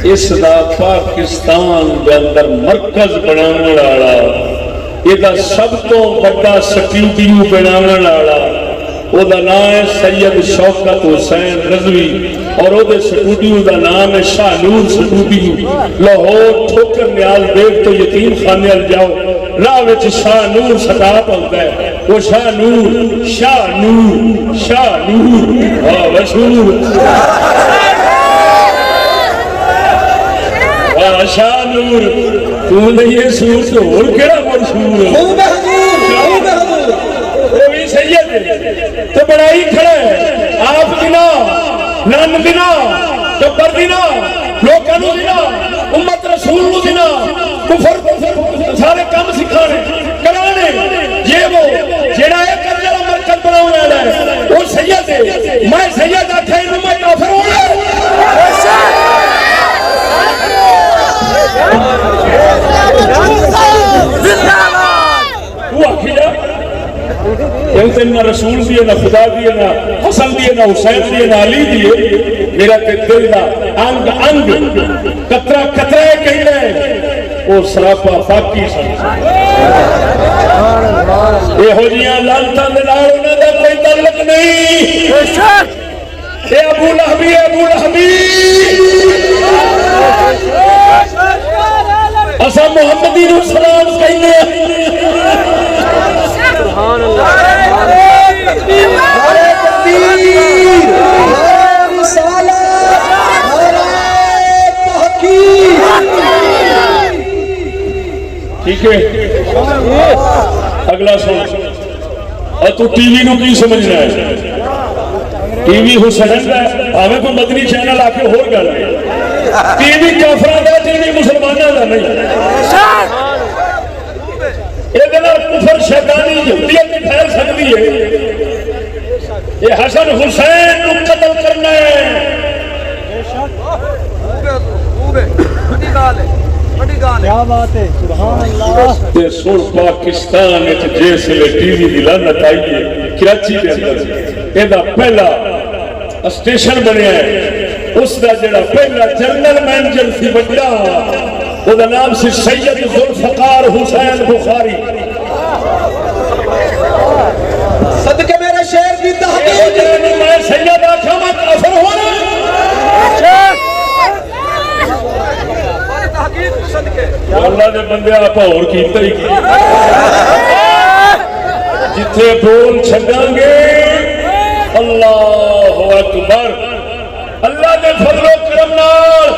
اس دا پاکستان دے اندر مرکز بنانے والا یہ سب تو بڑا سٹوڈیو بنانے والا وہ نام ہے سید شوکت حسین رضوی اور وہ سٹوڈیو دا نام ہے شاہ نور سٹوڈیو لاہور ٹھوکر نیاز دیو تو یتیم خانے ال جاؤ راہ وچ شاہ نور سٹاپ ہوتا ہے وہ شاہ نور شاہ نور شاہ نور واہ مشہور واہ شاہ نور تو نہیں یہ سور تو اور کیڑا مشہور وہ بھی سید ہے تو بڑائی کھڑا ہے آپ دینا نان دینا ٹبر دینا لوکانو دینا امت رسول نو دینا کفر سارے کام سکھانے کرانے یہ وہ جیڑا ہے کرجلا مرکز بناؤنے والا ہے وہ سید ہے میں سید آٹھا انہوں میں کافر ہوں وہ آکھی جا کہتے نہ رسول دیئے نہ خدا دیئے نہ حسن دیئے نہ حسین دیئے نہ علی دیئے میرا کہ دل دا انگ انگ قطرہ قطرہ کہیں ہے وہ سراپا فاقی سمجھ یہ ہو جیاں لانتا دلال انہوں دا کوئی تعلق نہیں اے ابو لہبی ابو لہبی اسا محمدی نو سلام کہنے سبحان اللہ نعرہ تکبیر نعرہ رسالت نعرہ تحقیق ٹھیک ہے اگلا سن اور تو ٹی وی نو کی سمجھنا ہے ٹی وی حسین کا ہمیں کوئی مدنی چینل آ کے ہو گل ٹی وی کافران کا ٹی وی مسلمانوں کا نہیں یہ کفر شیطانی یہودیت بھی پھیل سکتی ہے یہ حسن حسین کو قتل کرنا ہے کیا بات ہے سبحان اللہ یہ سن پاکستان جس لئے ٹی وی دی لعنت آئی ہے کراچی کے اندر یہ پہلا اسٹیشن بنیا ہے اس دا جڑا پہلا جنرل مینیجر سی بڑا وہ دا نام سی سید ذوالفقار حسین بخاری صدقے میرے شہر کی تحقیق میں سید آخا میں کافر ہونا اللہ نے بندے آپ اور کیتا ہی کی جتھے بول چھڑاں گے اللہ اکبر اللہ نے فضل و کرم نال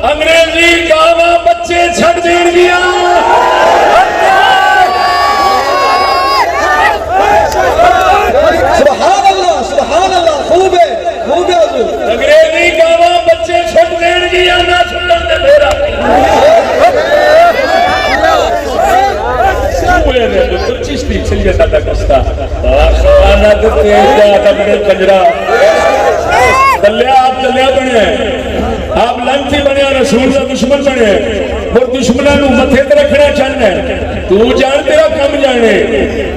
انگریزی گاواں بچے چھڑ دین گیا سبحان اللہ خوب ہے حضور انگریزی گاواں بچے چھڑ دین گیا نہ چھڑاں دے میرا چشتی چلیے ساڈا کستا خانہ دتے جا اپنے کنجرا دلیا آپ دلیا بنے آپ لانتی بنے رسول کا دشمن بنے اور دشمنوں کو متھے تے رکھنا چاہنا ہے تو جان تیرا کم جانے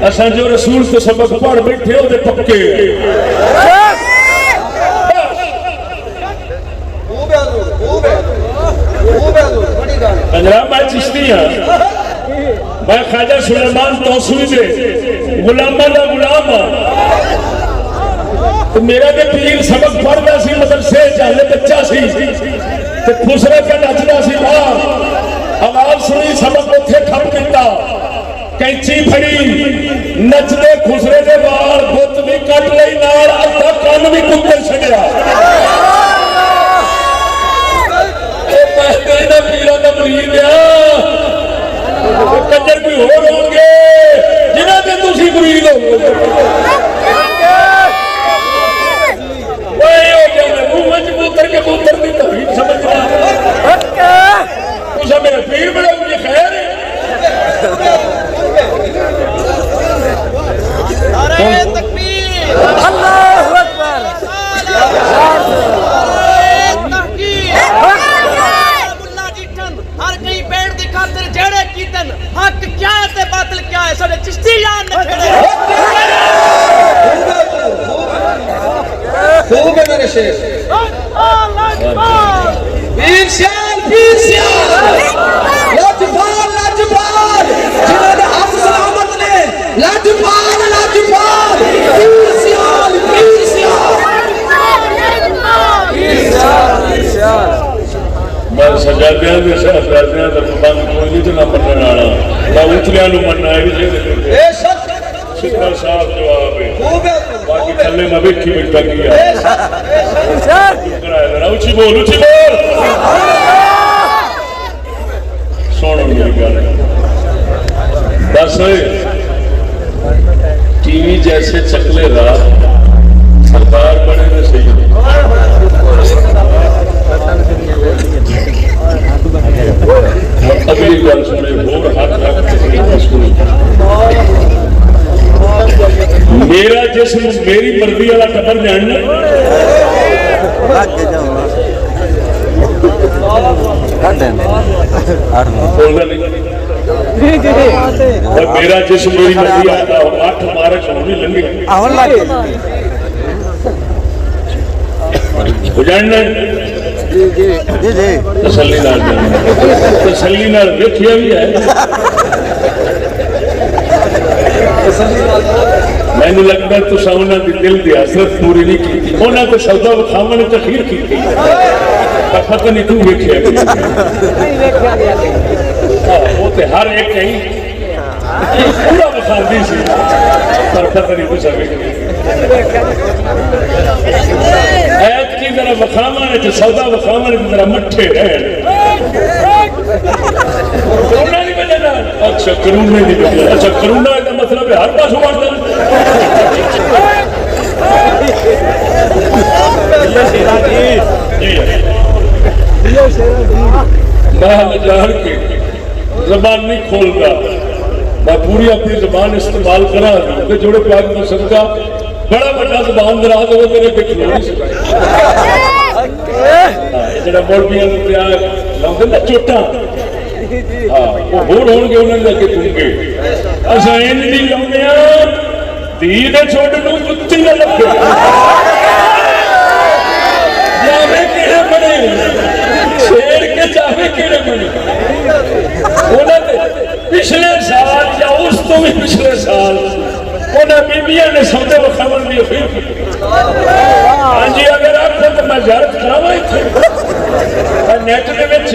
اساں جو رسول سے سبق پڑھ بیٹھے او دے پکے کنجرا میں چشتی ہاں میں خواجہ سلیمان توسوی دے غلامہ دا غلام تو میرا تے پیر سبق پڑھدا سی مدرسے چلے بچہ سی تے خسرے پہ نچدا سی باہر آواز سنی سبق اوتھے ٹھپ کیتا کینچی پھڑی نچدے خسرے دے وال گت بھی کٹ لئی نال ادھا کن بھی کتر چھڈیا اے پہلے دا پیرا دا مرید آ کنجر کوئی ہور ہون گے جنہاں دے تسی مرید ہو کبوتر کی توحید سمجھ رہا تجھے میرا پیر بڑا مجھے خیر ہے نعرہ تکبیر اللہ اکبر تحقیق اللہ جی ٹھن ہر کئی پیڑ دی خاطر جڑے کیتن حق کیا ہے تے باطل کیا ہے سارے چشتی یاد نہ کھڑے خوب ہے میرے شیخ پیر سیال لاجوال جنہوں نے حق سلامت نے لاجوال پیر سیال میں سجادیاں دے شہزادیاں دا بند کوئی نہیں تے نہ منن والا میں اتلیاں نو مننا ہے بھی بے شک شکر صاحب جواب ہے خوب ہے باقی تھلے میں بیٹھی بیٹھا کیا اچھی بول سونا میری گل بس ٹی وی جیسے چکلے رات سردار بنے تو صحیح اگلی گل سنے بور ہاتھ رکھ میرا جسم میری مرضی والا ٹبر جاننا میرا جسم میری مرضی آتا ہو 8 مارچ ہونی لنگے ہو جاننا تسلی نال تسلی نال دیکھیا بھی ہے میں نے لگتا ہے تو سامنا دی دل دی حسرت پوری نہیں کی انہاں تے سودا وکھاواں نے تخیر کی پر پتہ نہیں تو ویکھیا وہ تے ہر ایک کہیں پورا وکھاندی سی پر پتہ نہیں کچھ ویکھیا ایت کی ذرا وکھاواں نے تے سودا وکھاواں نے ذرا مٹھے رہن کرونا نہیں وجہ نال اچھا کرونا نہیں وجہ اچھا کرونا کا مطلب ہے ہر پاس ہوا میں جان کے زبان نہیں کھولتا میں پوری اپنی زبان استعمال کرا جوڑے پاک میں صدقہ بڑا بڑا زبان دراز ہو میرے پہ کھلو نہیں سکتا جڑا مولویاں نوں پیار لاؤندے نا چوٹاں وہ ہور ہون گے انہاں دے اگے توں گے اساں این نہیں لاوندے دھی دے چھوٹ نوں جُتی نہ لگے جاوے کیڑے بنے شیر کے چاہے کیڑے بنے انہاں دے پچھلے سال یا اس تو بھی پچھلے سال انہاں بیبیاں نے سودے وکھاون دی اپیل کی ہاں جی اگر آپ کو تو میں زیارت کراواں ایتھے نیٹ دے وچ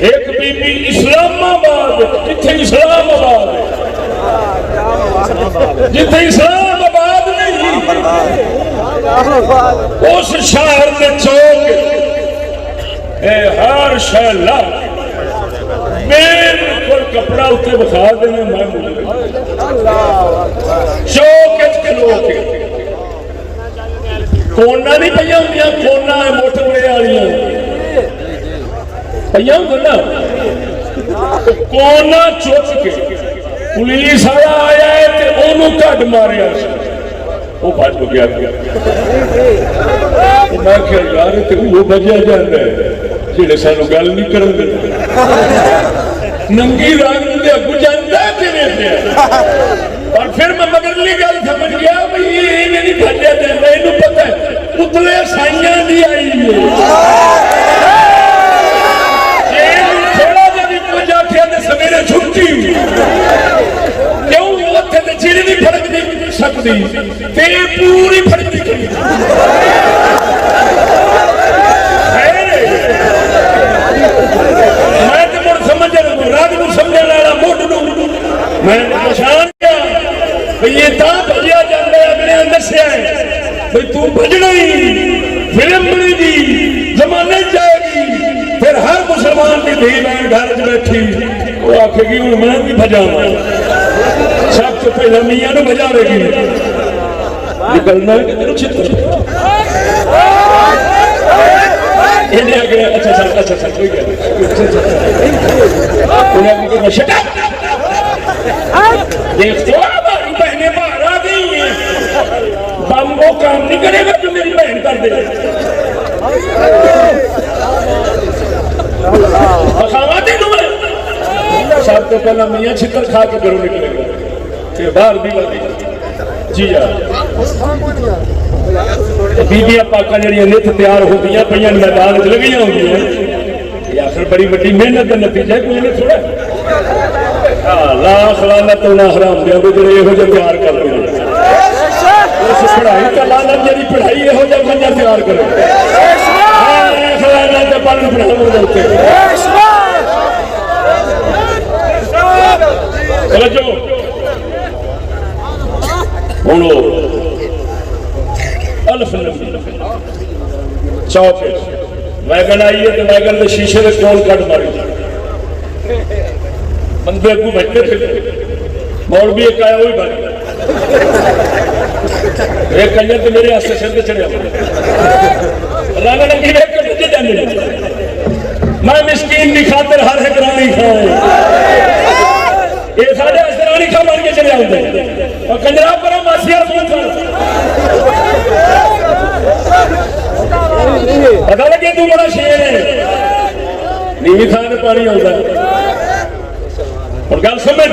ایک بی بی اسلام آباد جتھے اسلام آباد جتھے اسلام آباد نہیں اس شہر کے چوک ہر شے لا بالکل کپڑا اتنے بخا دینا میں چوک کلو کے کونا نہیں پہ ہوں کونا موٹر وے والی کونا چپ کے پولیس والا آیا ہے تے اونوں کڈ ماریا وہ بچ گیا میں کہ یار تے وہ بچیا جاندا ہے جڑے سانو گل نہیں کرن دے ننگی رنگ دے اگو جاندا کیویں پیا اور پھر میں مگرلی گل سمجھ گیا بھئی یہ نہیں بچیا جاندا اینوں پتہ ہے اتلے سائیاں دی آئی ہے سویرے چھٹی کیوں اتنے چیڑ نہیں پھڑک نہیں سکتی پوری پھڑکتی میں تو مڑ سمجھ رگ نو سمجھنے والا مڈ نو میں پریشان کیا بھئی یہ تاں بھجیا جاتا ہے اگلے اندر سے آئے بھئی تو بھجنا ہی فلم بنی دی زمانے جائے گی پھر ہر مسلمان کی دھی بہن گھر بیٹھی وہ آکھے گی ہوں میں بھی بھجاواں سب سے پہلے میاں نو بھجاوے گی نکلنا ہے کہ تیرے چھتر انہیں آگے اچھا کوئی کہہ انہیں آگے کہ شٹ اپ دیکھ تو ہماری بہنیں باہر آ گئی ہیں بم وہ کام نہیں کرے گا جو میری بہن کر دے بخاواتی تمہیں سب تو پہلا میاں چھتر کھا کے گھروں نکلے گا پھر باہر بھی لگے گا جی ہاں بیبیاں پاکاں جڑیاں نت تیار ہوندیاں پئیاں میدان وچ لگیاں ہوندیاں یہ آخر بڑی بڑی محنت کا نتیجہ کوئی نہیں تھوڑا لاکھ لعنت انہاں حرام دیاں کو جڑے یہو جہے تیار کر رہے ہیں اس پڑھائی کا لعنت جڑی پڑھائی یہو جہا بندہ تیار کرے لاکھ لعنت تے پڑھن پڑھاون دے اوتے توجہ ہوں الف چوک ویگن آئیے تو ویگن کے شیشے کے کول کٹ ماری بندے کو بچتے تھے مولوی ایک آیا وہی بن گیا ایک کنجر تو میرے ہاتھ سے سر چڑھیا رنگ رنگی میں مسکین کی خاطر ہر ایک رانی کھاؤں یہ سارے رانی کھا بن کے چلے آتے اور کنجرا پر ماسیا فون کر پتا لگے تو بڑا شیر ہے نیوی تھان میں پانی آتا ہے اور گل سمجھ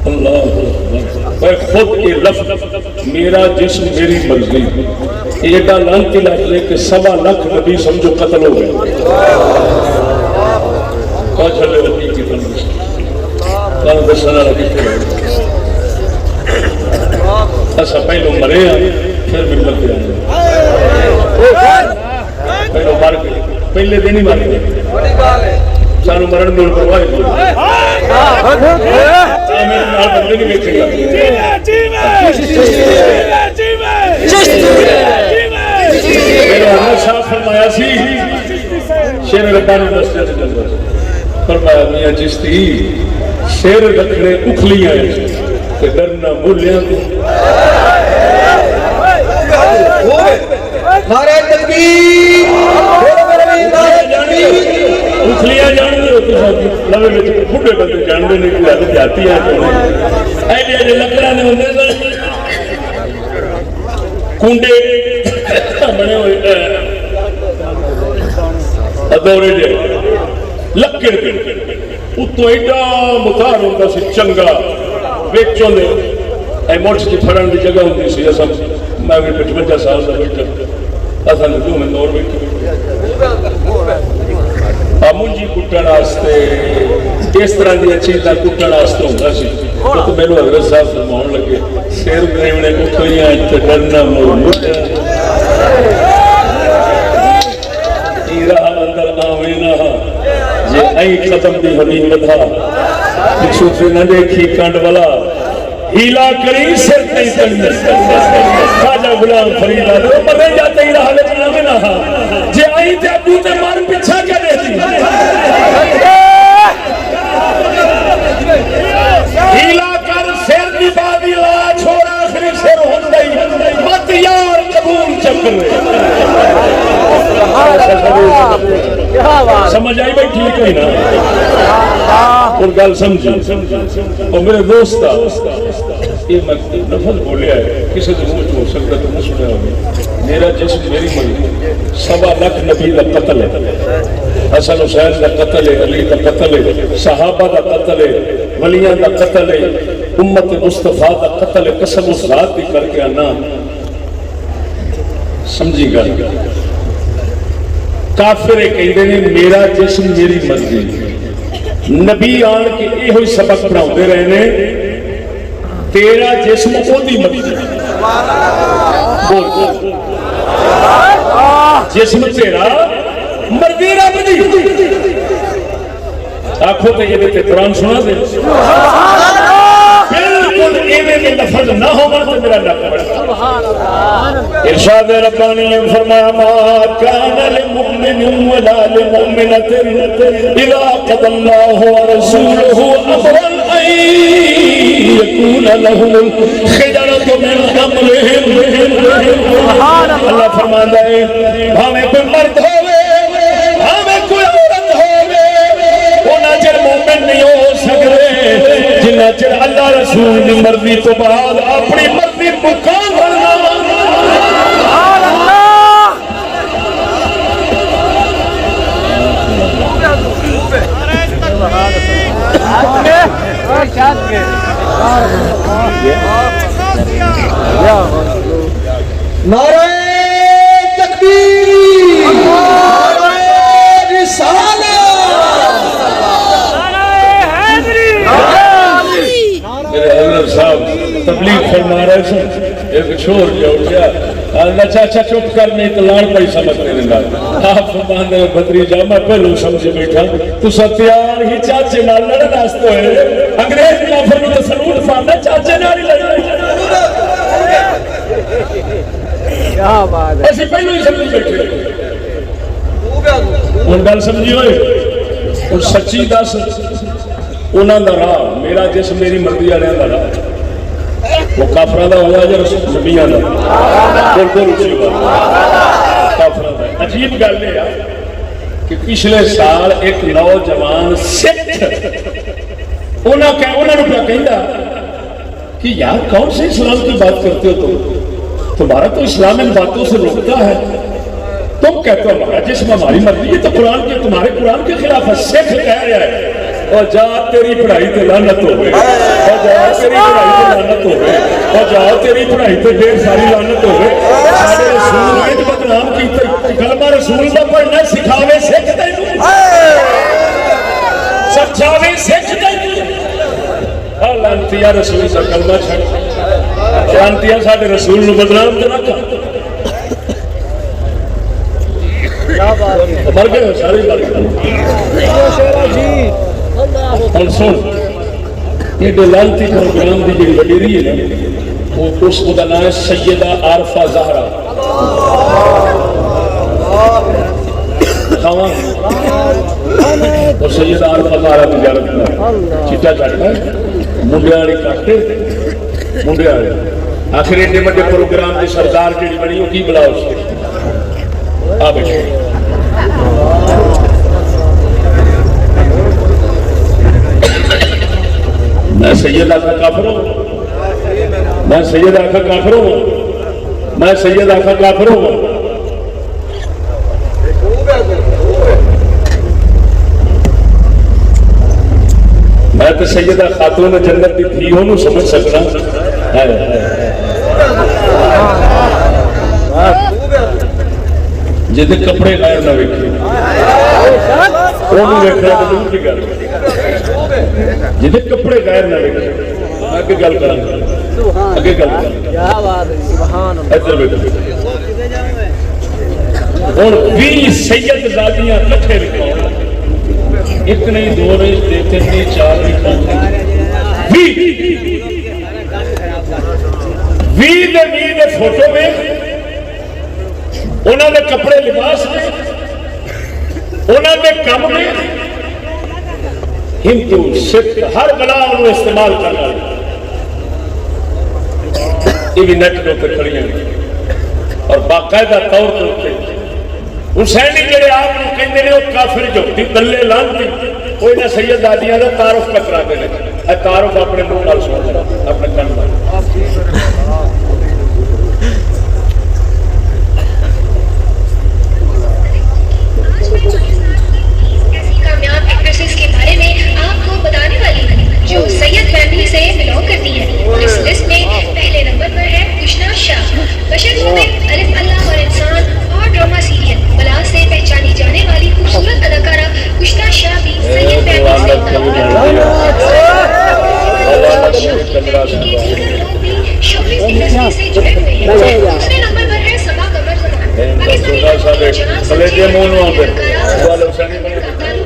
اللہ خود یہ لفظ میرا جسم میری مرضی ایڈا لانتی لفظ لے کہ 1.25 لاکھ نبی سمجھو قتل ہو گئے چلے وقتی کی تنبیش کل دسنا لگی ایسا پہلو مرے ہیں پھر ملت دے آنے پہلو مر گئے پہلے دن ہی مر گئے سانو مرن دور پرواہ ہوئی میرے نال بندے نہیں بیٹھے گا میرے حضرت صاحب فرمایا سی شیر ربانی مسجد کے اندر فرمایا میاں چشتی شیر رکھنے اکھلیاں کہ ڈرنا بولیاں نعرہ تکبیر اکھلیاں جانتے ہو تو لوے میں بڑھے بندے جانتے نہیں کہ حالت جاتی ہے ایڈے ایڈے لکڑا نے ہوندے سن کنڈے بنے ہوئے ادورے جے لکڑ پہ اتو ایڈا متار ہوتا سی چنگا ویچوں دے اے موٹس کی پھڑن دی جگہ ہوتی سی ایسا میں بھی 55 سال سے بیٹھا ایسا ندو میں دور بیٹھا منجی کٹن آستے اس طرح دی چیزاں کٹن آستے ہوتا سی تو میرے حضرت صاحب فرماؤں لگے شیر گریونے اٹھویاں تے ڈرنا مور مٹا ایرہ اندر آوینا یہ ای ختم دی حدیم تھا پچھو سے نہ دیکھی کانڈ والا ہیلا کری سر تئی تنس خواجہ غلام فرید آدھو مرے جاتے ہی رہا لیکن آمین آہا جے آئی تے ابو تے مار پچھا کیا دیتی ہیلا کر سر دی بادی لا چھوڑا آخری سر ہوندائی مت یار قبول چکر سمجھ آئی بیٹھی کوئی نا اور گل سمجھی اور میرے دوستا یہ لفظ بولیا ہے کسی سے منہ ہو سکتا تو نہ سنا ہوگا میرا جسم میری مرضی 1.25 لاکھ نبی کا قتل ہے حسن حسین کا قتل ہے علی کا قتل ہے صحابہ کا قتل ہے ولیاں کا قتل ہے امت مصطفیٰ کا قتل ہے قسم اس ذات بھی کر کے آنا سمجھی گا کافر کہندے نے میرا جسم میری مرضی نبی آن کے یہ ہوئی سبق پڑھاؤندے رہے نے تیرا جسم او دی مرضی بول بول جسم تیرا مرضی رب دی آنکھوں تے یہ قرآن سنا دے بالکل ایویں میں لفظ نہ ہوگا تو میرا نہ پڑا ارشاد ربانی فرمایا ما کان للمؤمن ولا للمؤمنة اذا قضى الله ورسوله امرا ان يكون لهم الخيرة من امرهم اللہ فرماتا ہے بھاویں کوئی مرد ہوے بھاویں کوئی عورت ہوے انہاں چر مومن نہیں ہو سکتے جنہاں چر اللہ رسول کی مرضی تو بعد اپنی مرضی مقام کرنا نعرہ تکبیر، نعرہ رسالت، میرے حضرت صاحب تبلیغ فرما رہے تھے ایک چھوڑ جو اٹھیا اللہ چاچا چپ کر نہیں تو لان پائی سمجھتے نہیں لگا آپ فرمان دے بدری جا میں پہلو سمجھے بیٹھا تو ستیار ہی چاچے نال لڑن واسطے ہوئے انگریز کافر نو تے سلوٹ مارنا چاچے نال ہی لڑنا کیا بات ہے اسی پہلو ہی سمجھ بیٹھے ہن گل سمجھی ہوئے ہن سچی دس انہاں دا راہ میرا جس میری مرضی والے دا راہ وہ کافراں دا ہویا یا نبیاں دا بالکل اچھی بات کافراں دا عجیب گل ہے کہ پچھلے سال ایک نوجوان سکھ انہاں نوں کیا کہندا کہ یار کون سے اسلام کی بات کرتے ہو تمہارا تو اسلام ان باتوں سے روکتا ہے تم کہتے ہو ہمارا جسم ہماری مرضی ہے تو قرآن کے تمہارے قرآن کے خلاف ہے سکھ کہہ رہا ہے اور جا تیری پڑھائی تے لعنت ہوے اور جا تیری پڑھائی تے لعنت ہوے اور جا تیری پڑھائی تے ڈھیر ساری لعنت ہوے سارے رسول نے بدنام کیتے کلمہ رسول دا پڑھنا سکھاوے سکھ تینوں سمجھاوے سکھ تینوں لعنتیا رسول دا کلمہ چھڑ لعنتیا سارے رسول نو بدنام تے نہ کر مر گئے سارے مر گئے اور سن یہ لعنتی پروگرام کی جی وڈیری ہے نا وہ اس کا نام ہے سیدہ عارفہ زہرا اور سیدہ عارفہ زہرا کی زیارت میں چیٹا چاٹا ہے منڈیا والی کٹ منڈیا والے آخر ایڈے بڑے پروگرام کی سردار جی بنی وہ کی بلاؤ اس آ بیٹھے میں سید آخا کافر ہوں میں سید آخا کافر ہوں میں سید آخا کافر ہوں میں تو سیدہ خاتون جنت کی دھی ہوں سمجھ سکتا جہد کپڑے غیر نہ ویکھے انہوں ویکھنا تو دور کی گل جہد کپڑے غیر نہ ویکھے اگے گل کراں اگے گل ادھر ویکھو ہن 20 سید زادیاں کٹھے لکھاؤ ایک نہیں دو نہیں تین نہیں چار نہیں پانچ 20 فوٹو میں انہوں نے کپڑے لباس میں انہوں نے کم میں ہندو سکھ ہر بلا انہوں استعمال کرنا یہ بھی نیٹ کے اوپر کھڑی ہیں اور باقاعدہ طور پر حسینی جڑے آپ کو کہندے نے وہ کافر جو دلے لانتی کوئی نہ سید دادیاں دا تعارف کرا دے اے تعارف اپنے منہ نال سن اپنے کن نال جو سید فیملی سے بلانگ کرتی ہے اس لسٹ میں پہلے نمبر پر ہے کشنا شاہ بشر مومن الف اللہ اور انسان اور ڈرامہ سیریل بلا سے پہچانی جانے والی خوبصورت اداکارہ کشنا شاہ بھی سید فیملی سے تعلق رکھتی ہے یہ مونو آتے تعلق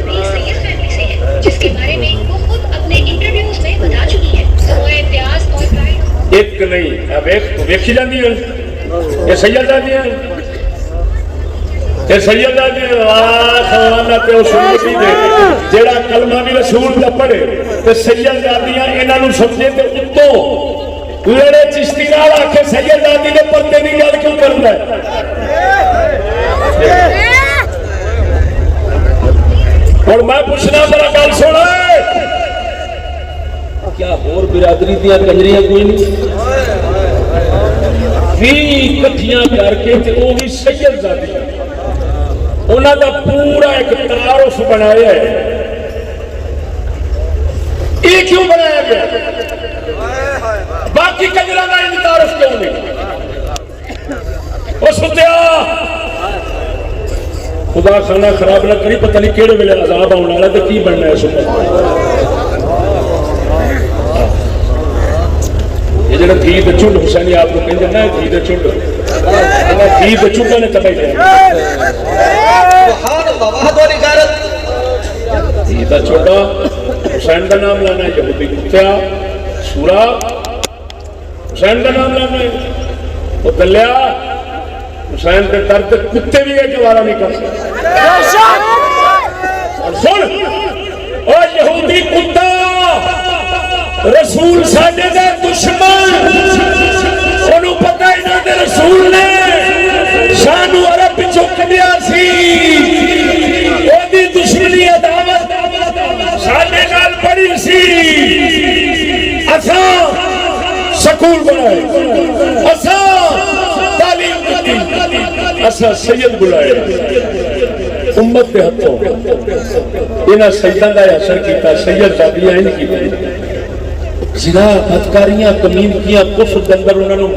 بھی سید فیملی سے ہے، جس کے بارے میں وہ خود اپنے انٹرویوز میں بتا چکی ہے۔ وہ امتیاز اور پرائڈ ایک نہیں اب ایک تو ویکھی جاتی ہے یہ سیدزادی ہیں یہ سیدزادی خوانا تے اس سنتی دے جیڑا کلمہ بھی رسول دا پڑھے تے سیدزادیاں انہاں نوں سمجھے تے اتوں لڑے چشتی نال آکھے سیدزادی نے پردے دی گل کیوں کردا ہے؟ اور میں پوچھنا ذرا گل سن کیا اور برادری دیا کنجریاں کوئی نہیں بھی کٹھیاں کر کے تے وہ بھی سیدزادی انہاں دا پورا ایک تعارف بنایا ہے یہ کیوں بنایا گیا باقی کنجراں دا ان تعارف کیوں نہیں او ستیا خدا خانہ خراب نہ کری پتہ نہیں کیڑے ویلے عذاب آنے والا تے کی بننا ہے سمجھ یہ جڑا تھی تے چنڈ حسینی آپ کو کہندے نا تھی تے چنڈ تھی تے چنڈ نے تباہی دے سبحان اللہ وحد و غیرت تھی تے چنڈ حسین دا نام لانا ہے یہودی کتیا سورا حسین دا نام لانا ہے وہ دلیا حسین کے در تے کتے بھی ایک گوارا نہیں کر سکتے سن او یہودی کتا رسول ساڈے دے دشمن انہوں پتہ انہاں دے رسول نے شانو عرب چک دیا سی او دی دشمنی عداوت ساڈے نال بڑی سی اساں سکول بنائے اساں تعلیم دیتی اساں سید بلائے امت دے ہتھوں انہاں سیداں دا اثر کیتا سید زادیاں نہیں کیتا زنا بدکاریاں کمینگیاں کفر دے اندر انہاں نوں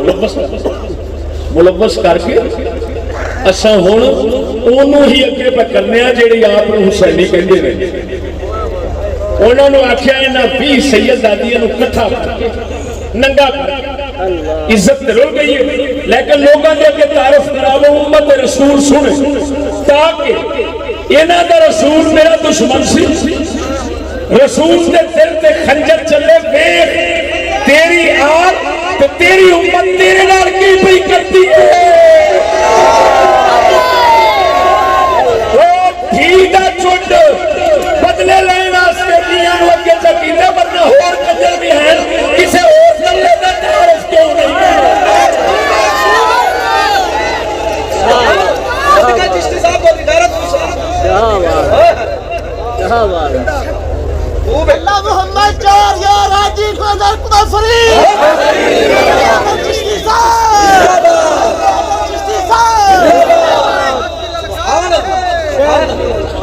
ملوث کر کے اساں ہن اونوں ہی اگے پہ کرنے آ جڑی آپ نوں حسینی کہندے نے انہاں نوں آکھیا انہاں 20 سید زادیاں نوں اکٹھا کر کے ننگا کر عزت تے رول گئی ہے لیکن لوگاں دے اگے تعارف کراو امت رسول سنے تاکہ انہاں دا رسول میرا دشمن سی رسول دے دل تے خنجر چلے ویکھ تیری آل تے تیری امت تیرے نال کی پئی کرتی ہے او تھی دا چنڈ بدلے لین واسطے دیاں نوں اگے چکیندے ورنہ ہور کنجر بھی ہیں کسے اور دلے دا تعارف کیوں نہیں چشتی صاحب کو غیرت کیا بات ہے اللہ محمد چار یا راجی کو در خدا فرید چشتی صاحب چشتی صاحب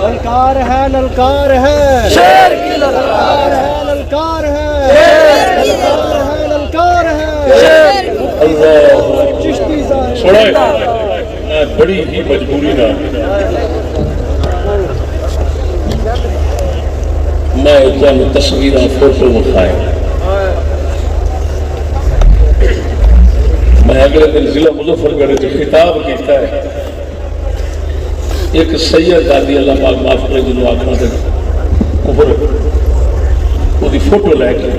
للکار ہے للکار ہے شیر کی للکار ہے للکار ہے للکار ہے چشتی صاحب سنو بڑی ہی مجبوری نہ میں تمہیں تصویر فوٹو دکھائے میں اگلے دن ضلع مظفر گڑھ سے خطاب کیتا ہے ایک سید دادی اللہ پاک معاف کرے جنہوں آخنا تھے کفر وہ فوٹو لے کے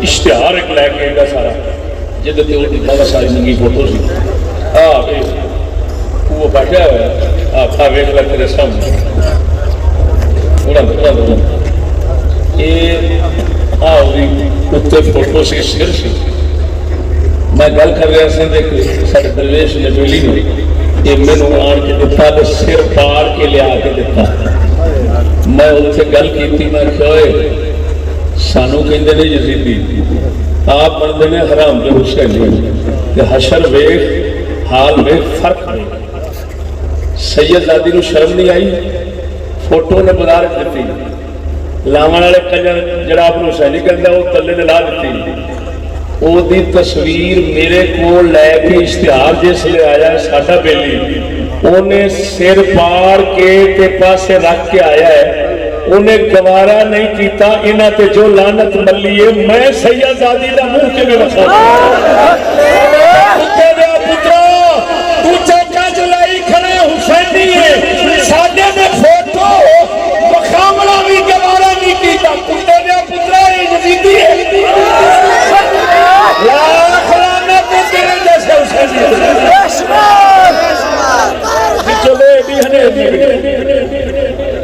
اشتہار ایک لے کے ایڈا سارا جہاں تے وہ بہت ساری ننگی فوٹو سی وہ بیٹھا ہوا ہے آپ ویکھ لے تیرے سامنے فوٹو سی سر سی میں گل کر رہا سا سارے درویش نبیلی نے یہ مینو آن کے دتا تو سر پاڑ کے لیا کے دتا میں اتنے گل کی میں کہ سانو کہندے نے یزیدی آپ بنتے ہیں حرام دے حسین کہ حشر ویخ حال ویخ فرق نہیں سید زادی نو شرم نہیں آئی فوٹو نے بازار دیتی لاون والے کنجر جڑا آپ حسینی کہندا وہ تلے نے لا دیتی وہ دی تصویر میرے کو لے کے اشتہار جس لے آیا ہے ساڈا بیلی انہیں سر پاڑ کے تے پاسے رکھ کے آیا ہے انہیں گوارا نہیں کیتا انہاں تے جو لعنت ملی ہے میں سید زادی دا منہ کے میں وکھا پترا تو چاچا جلائی کھڑے حسینی ہے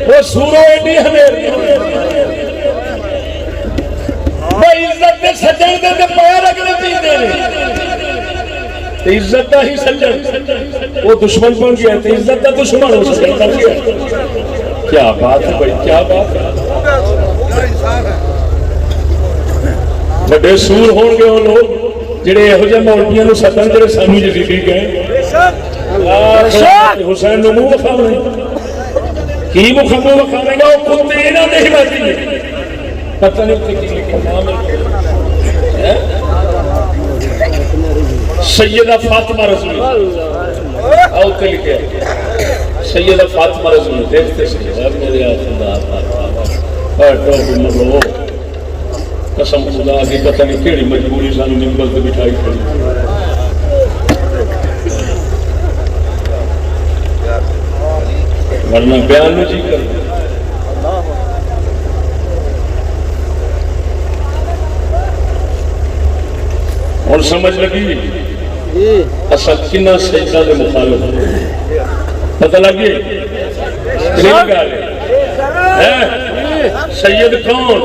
وہ سورو ایڈی ہمیں بھائی عزت دے سجن دے تے پیر اگلے پیندے تے عزت دا ہی سجن وہ دشمن بن گیا تے عزت دا دشمن ہو سکتا ہے. کیا بات ہے بھائی, کیا بات ہے. بڑے سور ہون گے وہ لوگ جڑے یہو جہے مولویاں نوں سدن جڑے سانو یزیدی کہیں حسین نوں منہ وکھاویں کی مخمو وکھاویں گا وہ کتے انہاں دے ہی باتی پتہ نہیں اتنے کی لکھا نام ہے سیدہ فاطمہ رضوی آؤ تے لکھے سیدہ فاطمہ رضوی دیکھتے سے میرے خدا پاک قسم خدا کی پتہ نہیں کیڑی مجبوری سانو نمبر تے بٹھائی کھڑی ورنہ بیان میں جی کر اور سمجھ لگی اصل کنا سجدہ دے مخالف پتہ لگی سید کون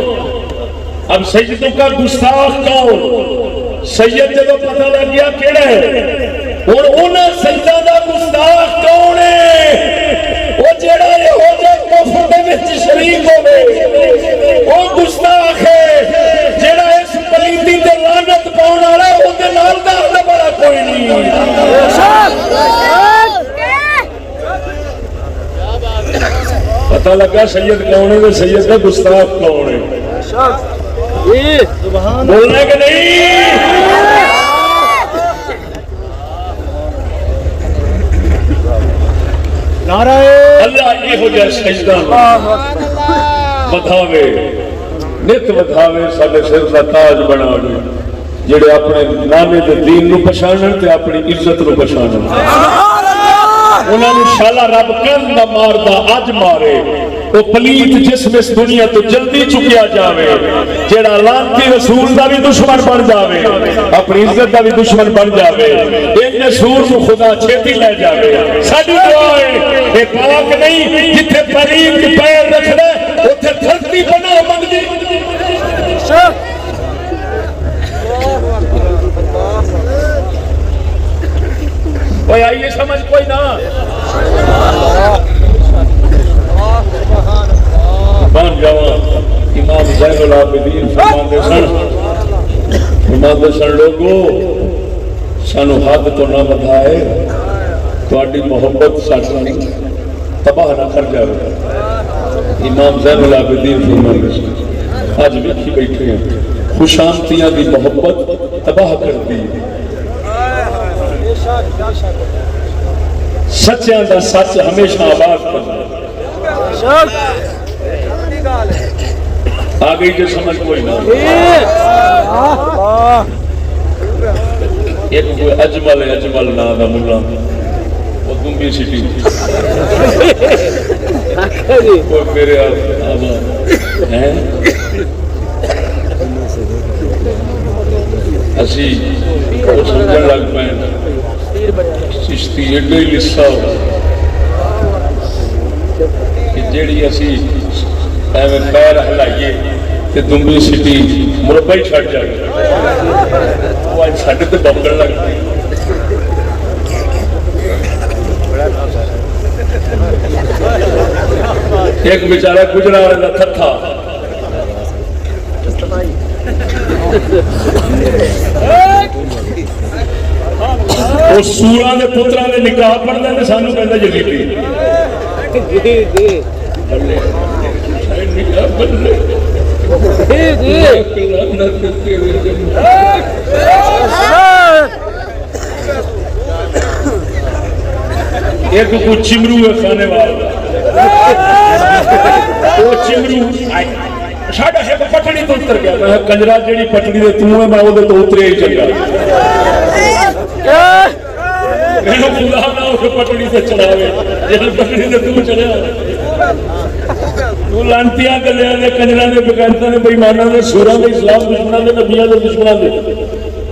اب سیدوں کا گستاخ کون سید جب پتہ لگ گیا کیڑا ہے اور انہاں سجدہ دا گستاخ کون ہے وہ جڑا یہ ہو جائے کفر دے وچ شریک ہوے وہ گستاخ ہے جڑا اس پلیتی تے لعنت پاون والا ہے اون دے نال دا بڑا کوئی نہیں. پتہ لگا سید کون ہے سید کا گستاخ کون ہے. بولنا کہ نہیں نعرہ اللہ یہ ہو جائے سجدہ بدھاوے نت بدھاوے سارے سر کا تاج بنا دے جڑے اپنے نانے دے دین نو پچھانن تے اپنی عزت نو پچھانن انہاں نو شالا رب کن دا ماردا اج مارے وہ پلیت جسم اس دنیا تو جلدی چکیا جاوے جیڑا لانتی رسول دا بھی دشمن بن جاوے اپنی عزت دا بھی دشمن بن جاوے ایک رسول کو خدا چھیتی لے جاوے. ساڈی دعا ہے اے پاک نہیں جتھے پلیت پیر رکھدا اوتھے دھرتی بنا منگدی. کوئی آئیے سمجھ کوئی نہ بان جوان امام زین العابدین فرماندے سن لوگو سانو حد تو نہ بدھائے تہاڈی محبت ساڈی تباہ نہ کر جائے. امام زین العابدین فرماندے سن اج ویکھی بیٹھے ہیں خوشامتیاں دی محبت تباہ کر دی سچیاں دا سچ ہمیشہ آباد کرنا. آگئی جو سمجھ کوئی نہ ایک کوئی اجمل نا دا ملا وہ دنبی سٹی کوئی میرے آباد ہیں اسی وہ سمجھن لگ پائیں چشتی ایڈے ہی لسا ہو کہ جیڑی اسی ایویں پیر ہلائیے تے دنبی سٹی مربع ہی چھٹ جائے وہ اج ساڈے تے بمبڑ لگ پئی. ایک بیچارہ گجرا والا تھا وہ سوراں دے پتراں دے نکاح پڑھدا تے سانو کہندا یزیدی ایک کو چمرو ہے کھانے والا وہ چمرو ساڈا ہے پٹڑی تو اتر گیا میں کنجرا جیڑی پٹڑی دے تو ہے میں وہ تو اترے ہی چنگا میں خدا نہ اس پٹڑی سے چڑھاوے جس پٹڑی سے تو چڑھا تو لانتیاں گلیاں دے کنجراں دے بغیرتاں دے بے ایماناں دے سوراں دے اسلام دشمناں دے نبیاں دے دشمناں دے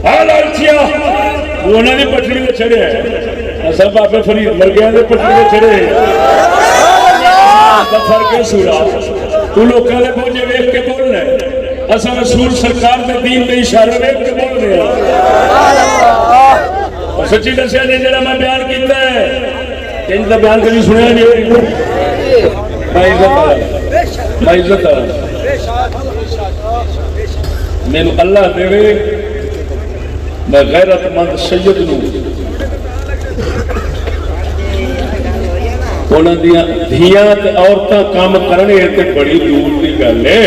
آ لانتیاں وہ انہاں دی پٹڑی تے چڑھے ہیں اساں بابے فرید ورگیاں دے پٹڑی تے چڑھے دا فرق ہے سورا تو لوکاں دے بوجھے ویکھ کے بولنا ہے اساں رسول سرکار دے دین دے اشارے ویکھ کے بول رہے ہیں سچی دسیا جی جڑا میں بیان کیتا ہے انج دا بیان کبھی سنیا نہیں میں عزت میں اللہ دے میں غیرت مند سید نو انہاں دیاں دھیاں تے عورتاں کام کرنے تے بڑی دور دی گل ہے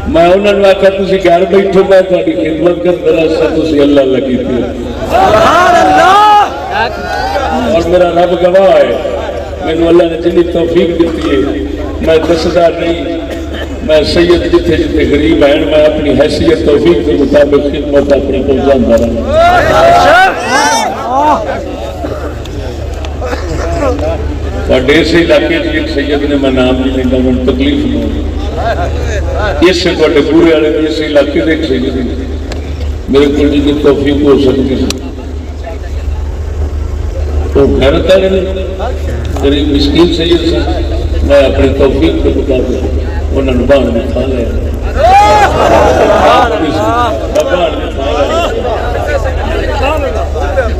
میں انہاں نوں آکھیا تسی گھر بیٹھو میں تہاڈی خدمت کردا رہا تسی اللہ اللہ کیتی سبحان اللہ اور میرا رب گواہ ہے مینوں اللہ نے جنی توفیق دتی ہے میں دسدا نہیں میں سید جتھے جتھے غریب ہیں میں اپنی حیثیت توفیق کے مطابق خدمت اپنی پہنچاتا رہا اور اسی علاقے کی ایک سید نے میں نام نہیں لینا میں تکلیف نہیں ہوگی اس سے تھوڑے پورے والے اس علاقے کے ایک سید نے میرے کو جی کی توفیق ہو سکتی ہے وہ غیرت والے نے غریب مسکین سید سے میں اپنی توفیق کے مطابق انہوں نے باہر میں کھا لیا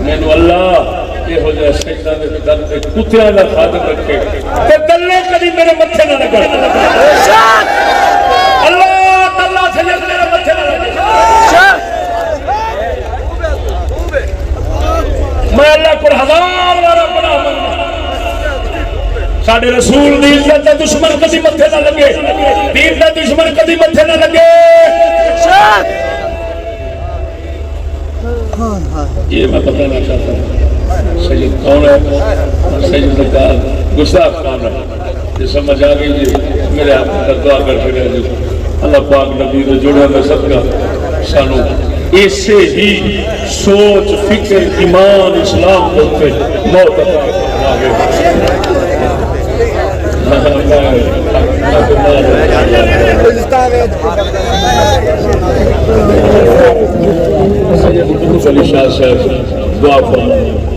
میں اللہ یہ ہو جائے سجدہ دے در پہ کتیاں نہ خادم رکھے تے دلے کبھی میرے متھے نہ لگا اللہ تعالیٰ سجد میرے متھے نہ لگا میں اللہ کو ہزار بارہ بڑا مانگا ساڑھے رسول دی عزت دا دشمن کدی متھے نہ لگے دین دا دشمن کدی متھے نہ لگے یہ میں بتانا چاہتا ہوں سید کون ہے سید کا گستاخ کون ہے یہ سمجھ آ گئی جی میرے آپ کا دعا کر کے رہے جی اللہ پاک نبی نے جوڑا میں صدقہ سانو ایسے ہی سوچ فکر ایمان اسلام ہوتے موت آگے سید علی شاہ صاحب دعا فرمائیں